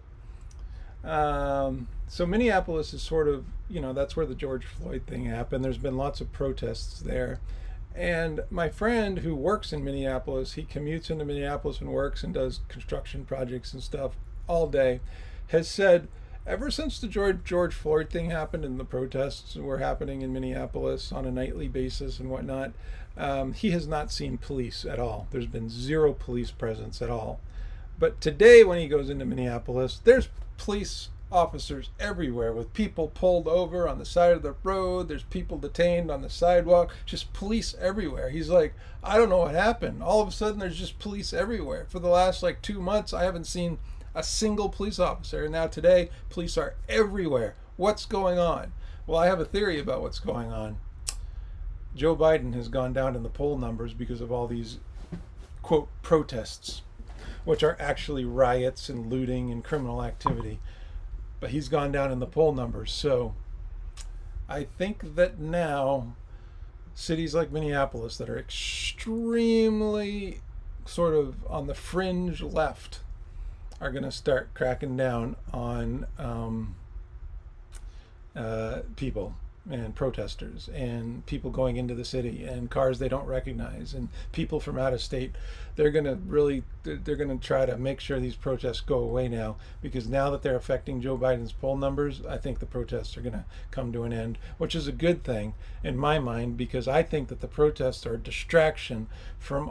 So Minneapolis is sort of, that's where the George Floyd thing happened. There's been lots of protests there. And my friend who works in Minneapolis, he commutes into Minneapolis and works and does construction projects and stuff all day, has said ever since the George Floyd thing happened and the protests were happening in Minneapolis on a nightly basis and whatnot, he has not seen police at all. There's been zero police presence at all. But today when he goes into Minneapolis, there's police officers everywhere with people pulled over on the side of the road. There's people detained on the sidewalk, just police everywhere. He's like, I don't know what happened. All of a sudden there's just police everywhere. For the last 2 months, I haven't seen a single police officer. And now today, police are everywhere. What's going on? Well, I have a theory about what's going on. Joe Biden has gone down in the poll numbers because of all these, quote, protests, which are actually riots and looting and criminal activity. But he's gone down in the poll numbers. So I think that now cities like Minneapolis that are extremely sort of on the fringe left are going to start cracking down on people and protesters and people going into the city and cars they don't recognize and people from out of state. They're going to try to make sure these protests go away now, because now that they're affecting Joe Biden's poll numbers, I think the protests are going to come to an end, which is a good thing in my mind, because I think that the protests are a distraction from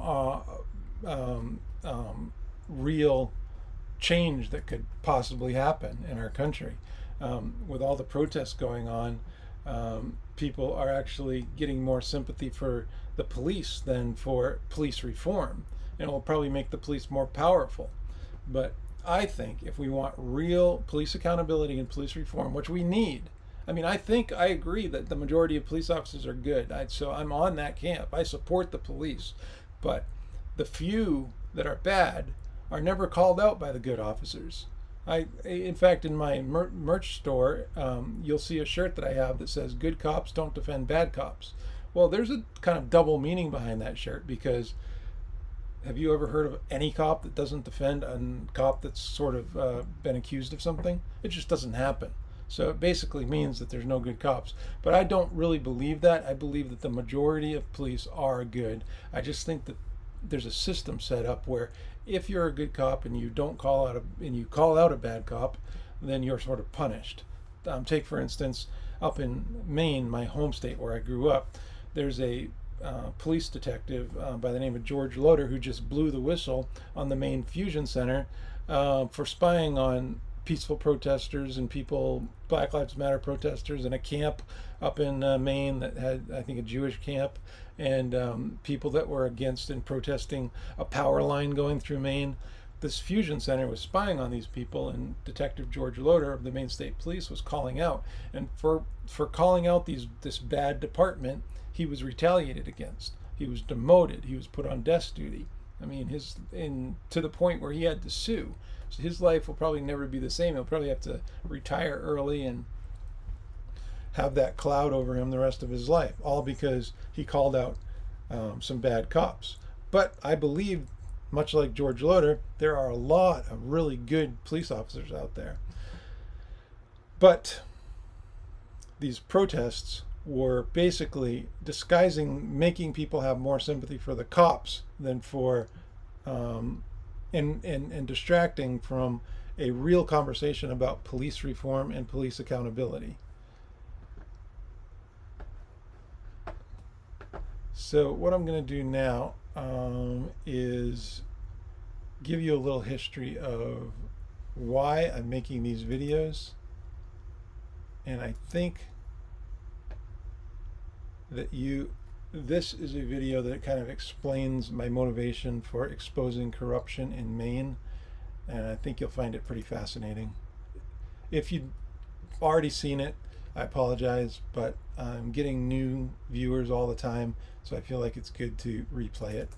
real change that could possibly happen in our country. With all the protests going on, people are actually getting more sympathy for the police than for police reform, and it will probably make the police more powerful. But I think if we want real police accountability and police reform, which we need, I mean, I agree that the majority of police officers are good. So I'm on that camp. I support the police. But the few that are bad are never called out by the good officers. In fact, in my merch store, you'll see a shirt that I have that says, "Good cops don't defend bad cops." Well, there's a kind of double meaning behind that shirt, because have you ever heard of any cop that doesn't defend a cop that's sort of been accused of something? It just doesn't happen. So it basically means that there's no good cops. But I don't really believe that. I believe that the majority of police are good. I just think that there's a system set up where if you're a good cop and you call out a bad cop, then you're sort of punished. Take, for instance, up in Maine, my home state where I grew up, there's a police detective by the name of George Loader who just blew the whistle on the Maine Fusion Center for spying on peaceful protesters and Black Lives Matter protesters in a camp up in Maine that had, I think, a Jewish camp, and people that were against and protesting a power line going through Maine. This Fusion Center was spying on these people, and Detective George Loader of the Maine State Police was calling out. And for calling out this bad department, he was retaliated against. He was demoted. He was put on desk duty. I mean, to the point where he had to sue. So his life will probably never be the same. He'll probably have to retire early and have that cloud over him the rest of his life, all because he called out some bad cops. But I believe, much like George Loader, there are a lot of really good police officers out there. But these protests were basically making people have more sympathy for the cops than for and distracting from a real conversation about police reform and police accountability. So what I'm going to do now is give you a little history of why I'm making these videos. And I think that this is a video that kind of explains my motivation for exposing corruption in Maine, and I think you'll find it pretty fascinating. If you've already seen it, I apologize, but I'm getting new viewers all the time, so I feel like it's good to replay it.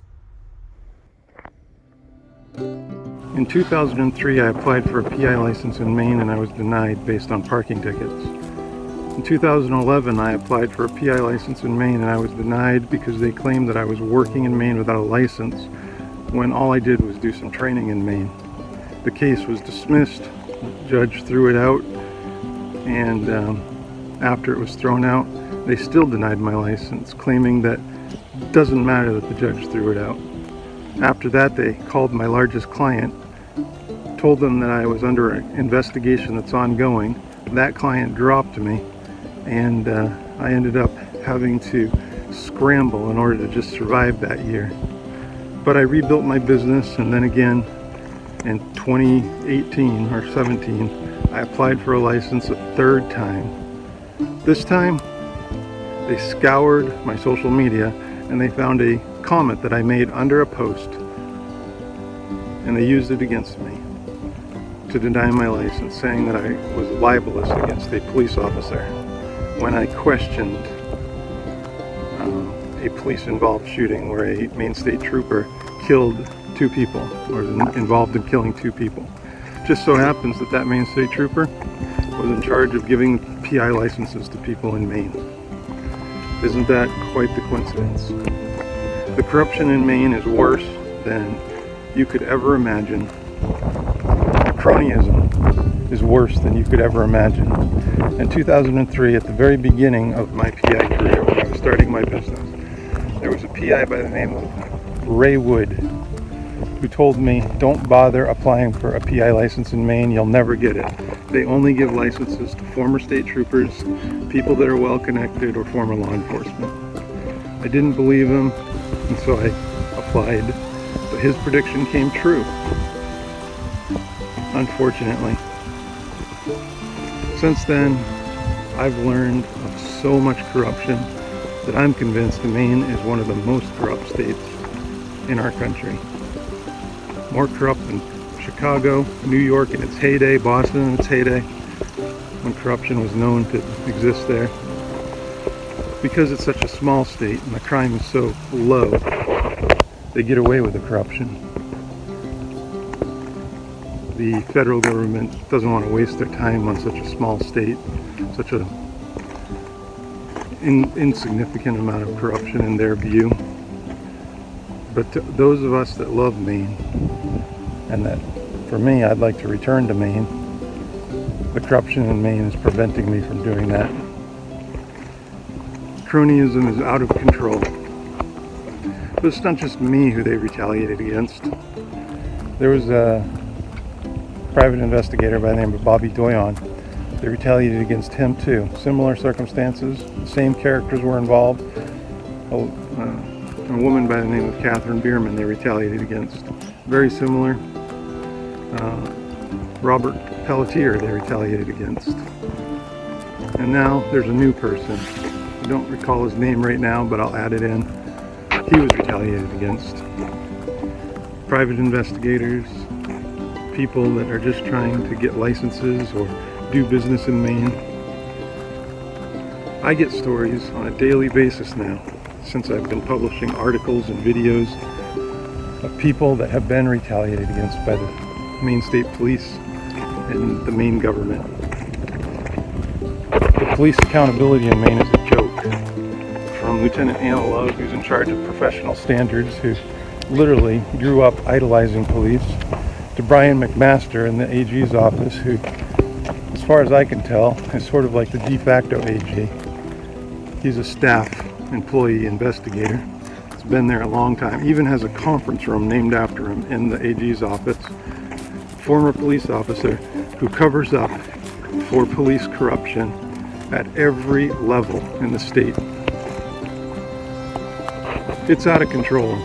In 2003, I applied for a PI license in Maine and I was denied based on parking tickets. In 2011, I applied for a PI license in Maine and I was denied because they claimed that I was working in Maine without a license when all I did was do some training in Maine. The case was dismissed, the judge threw it out, and after it was thrown out, they still denied my license, claiming that it doesn't matter that the judge threw it out. After that, they called my largest client, told them that I was under an investigation that's ongoing. That client dropped me, and I ended up having to scramble in order to just survive that year. But I rebuilt my business, and then again in 2018 or 17 I applied for a license a third time. This time they scoured my social media and they found a comment that I made under a post, and they used it against me to deny my license, saying that I was libelous against a police officer when I questioned a police-involved shooting where a Maine State Trooper killed 2 people, or was involved in killing 2 people. Just so happens that that Maine State Trooper was in charge of giving PI licenses to people in Maine. Isn't that quite the coincidence? The corruption in Maine is worse than you could ever imagine. Cronyism is worse than you could ever imagine. In 2003, at the very beginning of my PI career, when I was starting my business, there was a PI by the name of Ray Wood who told me, don't bother applying for a PI license in Maine, you'll never get it. They only give licenses to former state troopers, people that are well connected, or former law enforcement. I didn't believe him, and so I applied, but his prediction came true, unfortunately. Since then, I've learned of so much corruption that I'm convinced Maine is one of the most corrupt states in our country. More corrupt than Chicago, New York in its heyday, Boston in its heyday. when corruption was known to exist there. Because it's such a small state and the crime is so low, they get away with the corruption. The federal government doesn't want to waste their time on such a small state, such a insignificant amount of corruption in their view. But to those of us that love Maine, and that for me, I'd like to return to Maine, the corruption in Maine is preventing me from doing that. Cronyism is out of control. But it's not just me who they retaliated against. There was a private investigator by the name of Bobby Doyon. They retaliated against him too. Similar circumstances, the same characters were involved. A woman by the name of Catherine Bierman they retaliated against. Very similar. Robert Pelletier they retaliated against. And now there's a new person. I don't recall his name right now, but I'll add it in. He was retaliated against. Private investigators, people that are just trying to get licenses or do business in Maine. I get stories on a daily basis now, since I've been publishing articles and videos of people that have been retaliated against by the Maine State Police and the Maine government. The police accountability in Maine is a joke. From Lieutenant Anna Love, who's in charge of professional standards, who literally grew up idolizing police, to Brian McMaster in the AG's office, who, as far as I can tell, is sort of like the de facto AG. He's a staff employee investigator. He's been there a long time. Even has a conference room named after him in the AG's office. Former police officer who covers up for police corruption at every level in the state. It's out of control.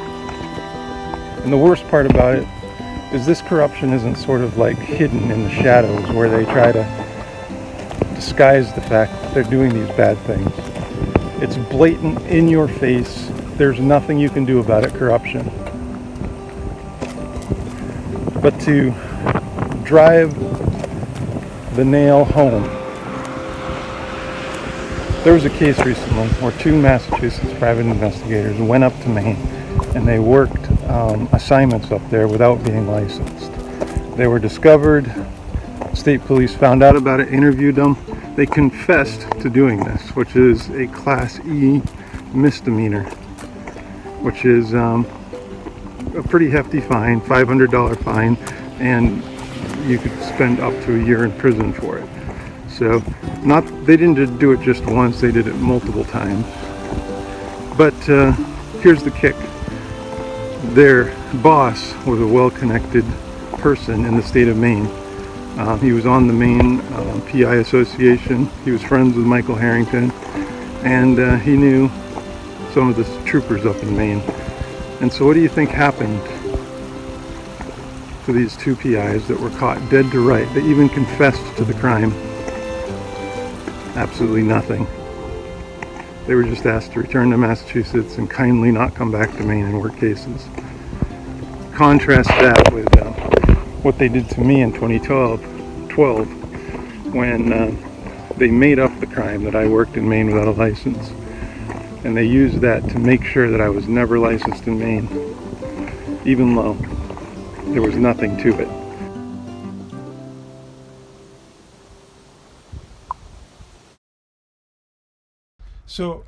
And the worst part about it is this corruption isn't sort of like hidden in the shadows where they try to disguise the fact that they're doing these bad things. It's blatant, in your face. There's nothing you can do about it, corruption. But to drive the nail home, there was a case recently where two Massachusetts private investigators went up to Maine and they worked assignments up there without being licensed. They were discovered, state police found out about it, interviewed them. They confessed to doing this, which is a Class E misdemeanor, which is a pretty hefty fine, $500 fine, and you could spend up to a year in prison for it. So they didn't do it just once, they did it multiple times. But here's the kick. Their boss was a well-connected person in the state of Maine. He was on the Maine PI Association. He was friends with Michael Harrington, and he knew some of the troopers up in Maine. And so what do you think happened to these two PIs that were caught dead to right? They even confessed to the crime. Absolutely nothing. They were just asked to return to Massachusetts and kindly not come back to Maine and work cases. Contrast that with what they did to me in 2012 when they made up the crime that I worked in Maine without a license. And they used that to make sure that I was never licensed in Maine, even though there was nothing to it. So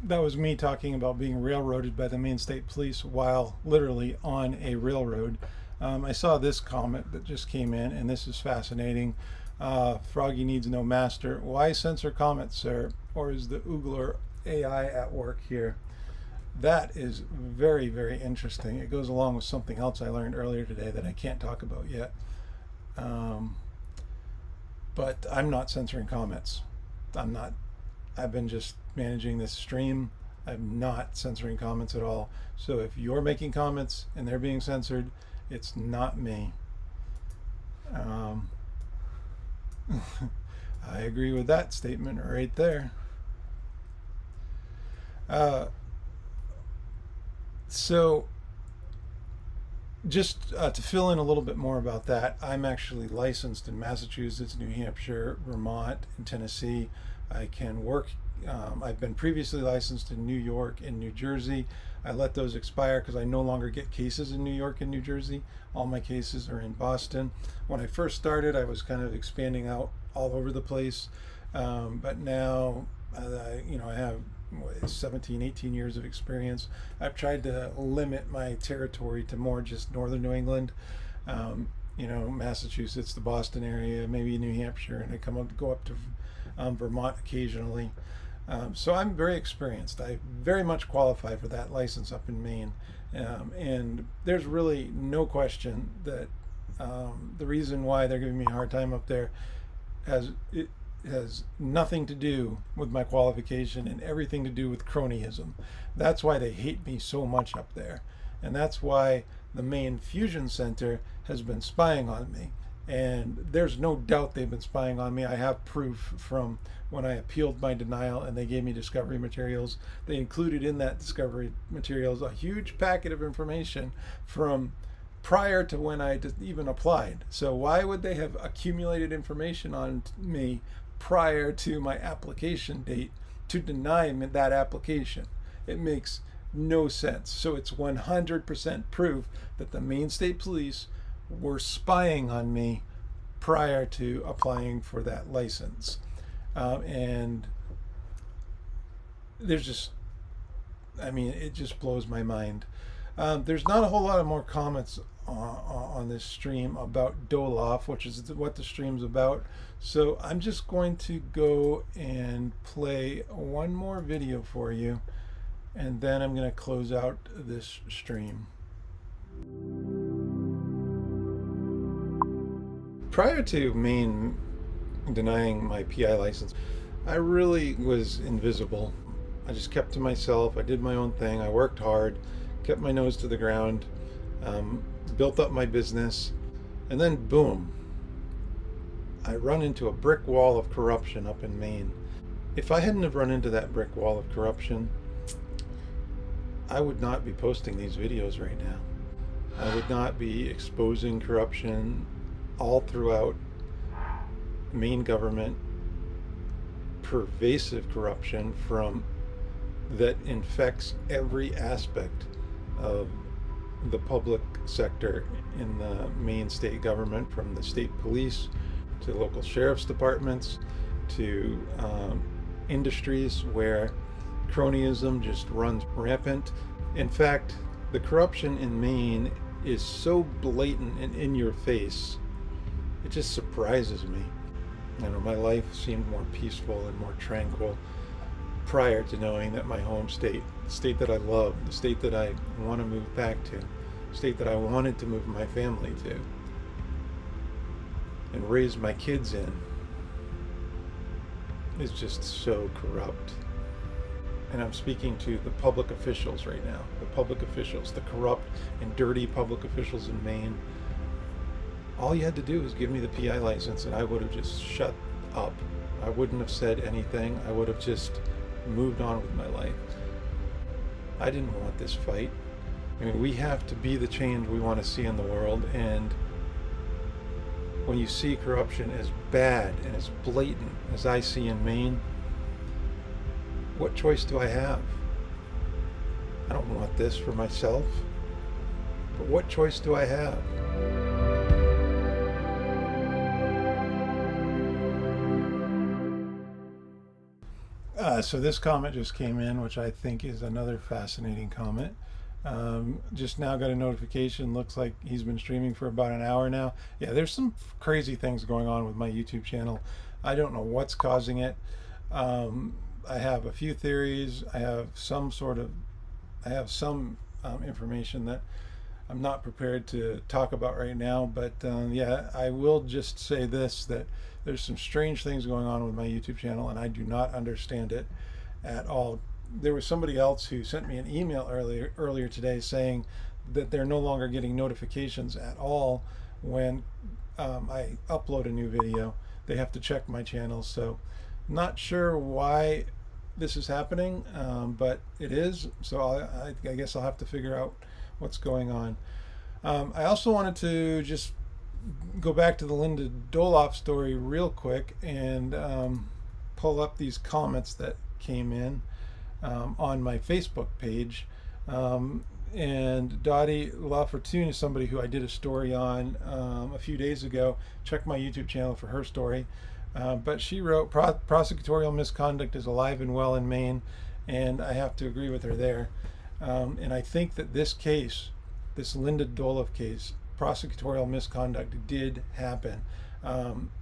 that was me talking about being railroaded by the Maine State Police while literally on a railroad. I saw this comment that just came in, and this is fascinating. Froggy needs no master. Why censor comments, sir? Or is the Oogler AI at work here? That is very, very interesting. It goes along with something else I learned earlier today that I can't talk about yet. But I'm not censoring comments. I'm not. I've been just managing this stream. I'm not censoring comments at all. So if you're making comments and they're being censored, it's not me. I agree with that statement right there. So just to fill in a little bit more about that, I'm actually licensed in Massachusetts, New Hampshire, Vermont, and Tennessee. I can work. I've been previously licensed in New York and New Jersey. I let those expire because I no longer get cases in New York and New Jersey. All my cases are in Boston. When I first started, I was kind of expanding out all over the place, but now I have 17, 18 years of experience. I've tried to limit my territory to more just northern New England, Massachusetts, the Boston area, maybe New Hampshire, and I go up to Vermont occasionally. So I'm very experienced. I very much qualify for that license up in Maine. And there's really no question that the reason why they're giving me a hard time up there has nothing to do with my qualification and everything to do with cronyism. That's why they hate me so much up there. And that's why the Maine Fusion Center has been spying on me. And there's no doubt they've been spying on me. I have proof from when I appealed my denial and they gave me discovery materials. They included in that discovery materials a huge packet of information from prior to when I even applied. So why would they have accumulated information on me prior to my application date to deny me that application? It makes no sense. So it's 100% proof that the Maine State Police were spying on me prior to applying for that license. And there's just, it just blows my mind. There's not a whole lot of more comments on this stream about Dolloff, which is what the stream's about. So I'm just going to go and play one more video for you, and then I'm going to close out this stream. Prior to Maine denying my PI license, I really was invisible. I just kept to myself. I did my own thing. I worked hard, kept my nose to the ground, built up my business, and then boom, I run into a brick wall of corruption up in Maine. If I hadn't have run into that brick wall of corruption, I would not be posting these videos right now. I would not be exposing corruption all throughout Maine government, pervasive corruption that infects every aspect of the public sector in the Maine state government, from the state police to local sheriff's departments to industries where cronyism just runs rampant. In fact, the corruption in Maine is so blatant and in your face, it just surprises me. My life seemed more peaceful and more tranquil prior to knowing that my home state, the state that I love, the state that I want to move back to, the state that I wanted to move my family to and raise my kids in, is just so corrupt. And I'm speaking to the public officials right now, the public officials, the corrupt and dirty public officials in Maine. All you had to do was give me the PI license and I would have just shut up. I wouldn't have said anything. I would have just moved on with my life. I didn't want this fight. We have to be the change we want to see in the world, and when you see corruption as bad and as blatant as I see in Maine, what choice do I have? I don't want this for myself, but what choice do I have? So this comment just came in, which I think is another fascinating comment. Just now got a notification. Looks like he's been streaming for about an hour now. Yeah, there's some crazy things going on with my YouTube channel. I don't know what's causing it. I have a few theories. I have some information that I'm not prepared to talk about right now, but yeah, I will just say this, that there's some strange things going on with my YouTube channel and I do not understand it at all. There was somebody else who sent me an email earlier today saying that they're no longer getting notifications at all when I upload a new video. They have to check my channel, so not sure why this is happening, but it is, so I guess I'll have to figure out what's going on. I also wanted to just go back to the Linda Dolloff story real quick and pull up these comments that came in on my Facebook page. And Dottie LaFortune is somebody who I did a story on a few days ago. Check my YouTube channel for her story. But she wrote, prosecutorial misconduct is alive and well in Maine, and I have to agree with her there. And I think that this case, this Linda Dolloff case, prosecutorial misconduct did happen.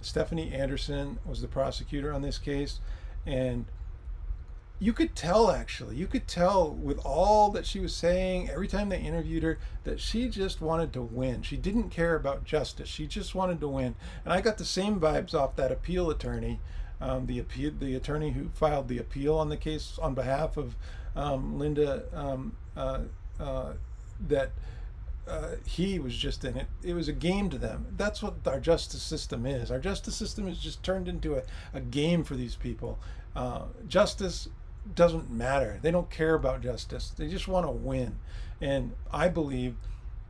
Stephanie Anderson was the prosecutor on this case, and you could tell, actually, you could tell with all that she was saying every time they interviewed her that she just wanted to win. She didn't care about justice. She just wanted to win. And I got the same vibes off that appeal attorney, the attorney who filed the appeal on the case on behalf of Linda, that he was just in it. It was a game to them. That's what our justice system is. Our justice system is just turned into a game for these people. Justice doesn't matter. They don't care about justice. They just want to win. And I believe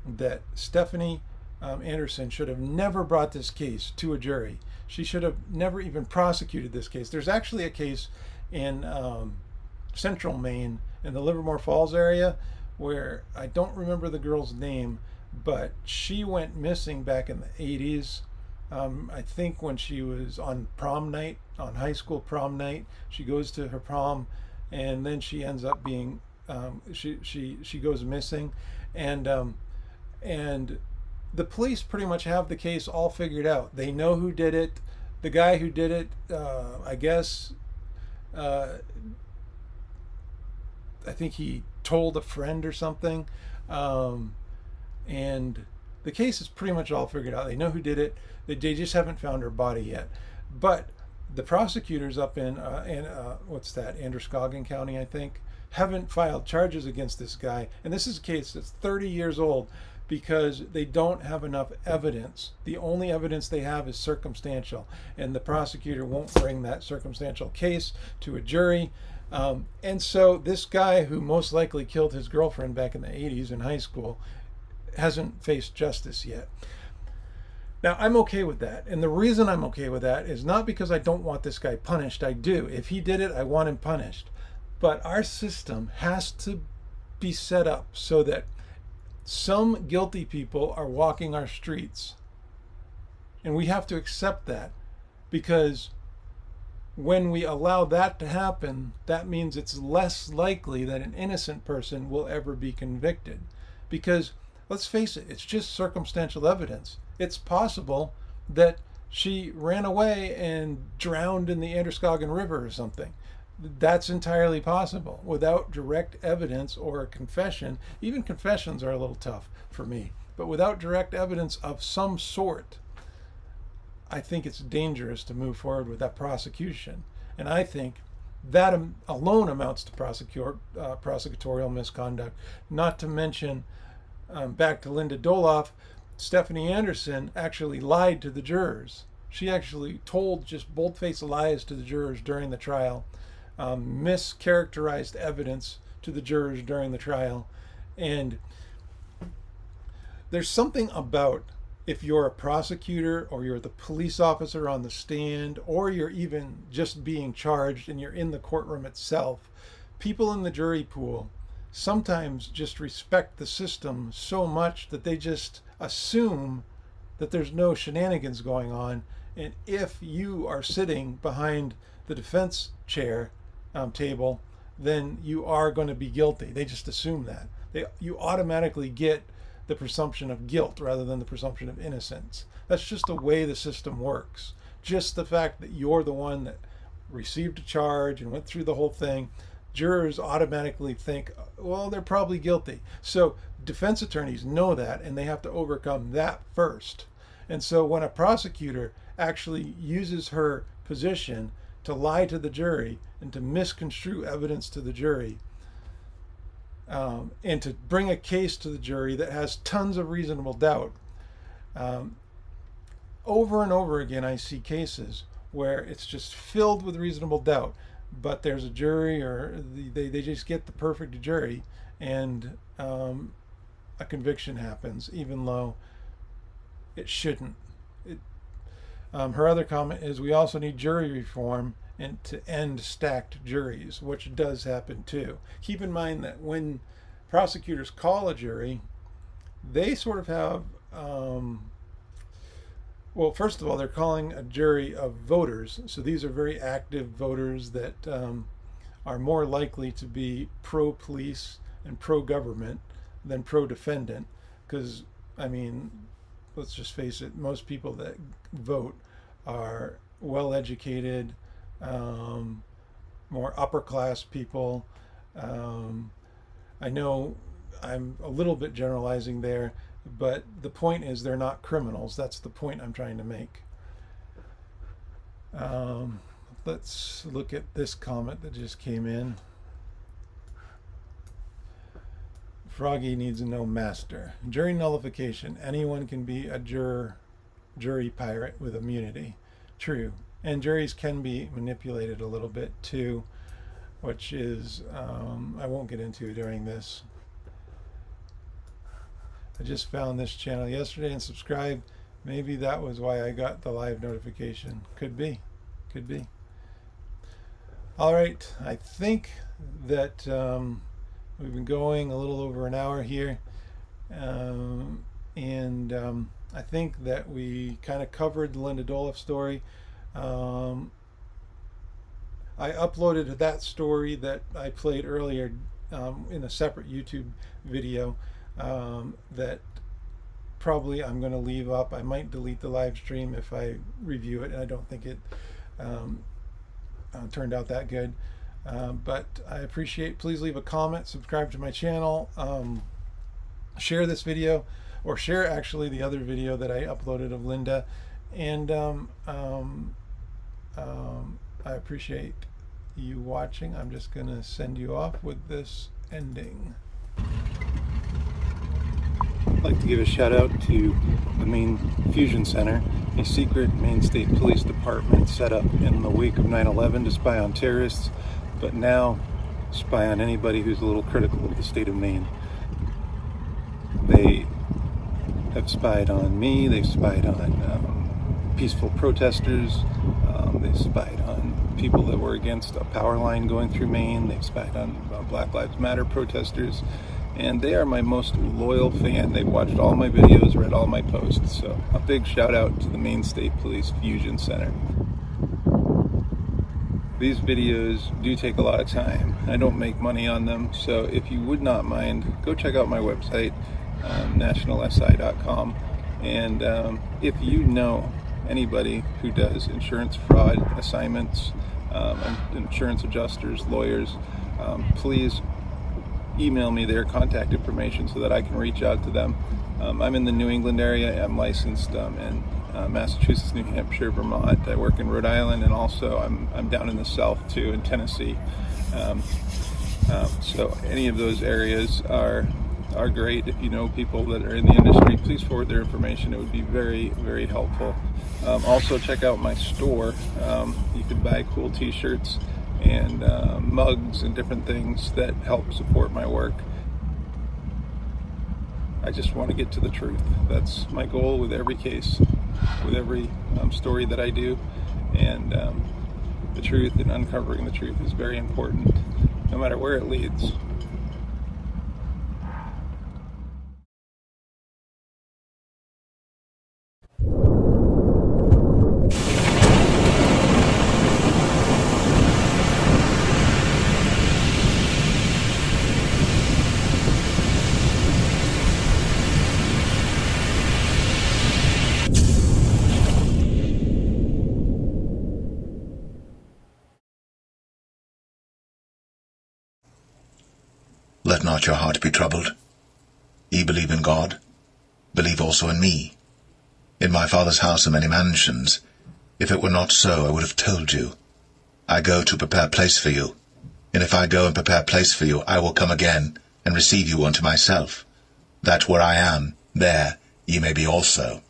that Stephanie Anderson should have never brought this case to a jury. She should have never even prosecuted this case. There's actually a case in central Maine, in the Livermore Falls area, where I don't remember the girl's name, but she went missing back in the 80s. I think when she was on prom night, on high school prom night, she goes to her prom, and then she ends up being, she goes missing, and the police pretty much have the case all figured out. They know who did it. The guy who did it, I guess, I think he told a friend or something, and the case is pretty much all figured out. They know who did it. They just haven't found her body yet. But the prosecutors up in what's that, Androscoggin County, I think, haven't filed charges against this guy. And this is a case that's 30 years old because they don't have enough evidence. The only evidence they have is circumstantial, and the prosecutor won't bring that circumstantial case to a jury. And so this guy, who most likely killed his girlfriend back in the 80s in high school, hasn't faced justice yet. Now, I'm okay with that. And the reason I'm okay with that is not because I don't want this guy punished. I do. If he did it, I want him punished. But our system has to be set up so that some guilty people are walking our streets. And we have to accept that, because when we allow that to happen, that means it's less likely that an innocent person will ever be convicted. Because let's face it, it's just circumstantial evidence. It's possible that she ran away and drowned in the Androscoggin River or something. That's entirely possible without direct evidence or a confession. Even confessions are a little tough for me. But without direct evidence of some sort, I think it's dangerous to move forward with that prosecution. And I think that alone amounts to prosecutorial misconduct. Not to mention, back to Linda Dolloff, Stephanie Anderson actually lied to the jurors. She actually told just bold-faced lies to the jurors during the trial, mischaracterized evidence to the jurors during the trial. And there's something about, if you're a prosecutor or you're the police officer on the stand, or you're even just being charged and you're in the courtroom itself, people in the jury pool sometimes just respect the system so much that they just assume that there's no shenanigans going on. And if you are sitting behind the defense chair table, then you are going to be guilty. They just assume that. You automatically get the presumption of guilt rather than the presumption of innocence. That's just the way the system works. Just the fact that you're the one that received a charge and went through the whole thing, jurors automatically think, well, they're probably guilty. So defense attorneys know that, and they have to overcome that first. And so when a prosecutor actually uses her position to lie to the jury and to misconstrue evidence to the jury, and to bring a case to the jury that has tons of reasonable doubt, over and over again I see cases where it's just filled with reasonable doubt, but there's a jury, or they just get the perfect jury. And a conviction happens, even though it shouldn't. Her other comment is, we also need jury reform and to end stacked juries, which does happen too. Keep in mind that when prosecutors call a jury, they sort of have, well, first of all, they're calling a jury of voters. So these are very active voters that are more likely to be pro-police and pro-government than pro-defendant. Because, I mean, let's just face it, most people that vote are well-educated, more upper-class people. I know I'm a little bit generalizing there, but the point is they're not criminals. That's the point I'm trying to make. Let's look at this comment that just came in. Froggy needs to know master. Jury nullification. Anyone can be a jury pirate with immunity. True. And juries can be manipulated a little bit too, which is, I won't get into during this. I just found this channel yesterday and subscribed. Maybe that was why I got the live notification. Could be. Could be. All right. I think that we've been going a little over an hour here. I think that we kind of covered the Linda Dolloff story. I uploaded that story that I played earlier in a separate YouTube video that probably I'm going to leave up. I might delete the live stream if I review it, and I don't think it turned out that good. But I appreciate, please leave a comment, subscribe to my channel, share this video, or share actually the other video that I uploaded of Linda, and I appreciate you watching. I'm just gonna send you off with this ending. I'd like to give a shout out to the Maine Fusion Center, a secret Maine State Police Department set up in the wake of 9/11 to spy on terrorists, but now spy on anybody who's a little critical of the state of Maine. They have spied on me, they've spied on peaceful protesters, they spied on people that were against a power line going through Maine, they've spied on Black Lives Matter protesters, and they are my most loyal fan. They've watched all my videos, read all my posts, so a big shout out to the Maine State Police Fusion Center. These videos do take a lot of time. I don't make money on them, so if you would not mind, go check out my website, nationalsi.com, and if you know anybody who does insurance fraud assignments, insurance adjusters, lawyers, please email me their contact information so that I can reach out to them. I'm in the New England area. I'm licensed in Massachusetts, New Hampshire, Vermont. I work in Rhode Island, and also I'm down in the South too, in Tennessee. So any of those areas are great. If you know people that are in the industry, please forward their information. It would be very, very helpful. Also check out my store. You can buy cool t-shirts and mugs and different things that help support my work. I just want to get to the truth. That's my goal with every case, with every story that I do, and the truth and uncovering the truth is very important, no matter where it leads. Let not your heart be troubled. Ye believe in God, believe also in me. In my Father's house are many mansions. If it were not so, I would have told you. I go to prepare place for you. And if I go and prepare place for you, I will come again, and receive you unto myself, that where I am, there ye may be also.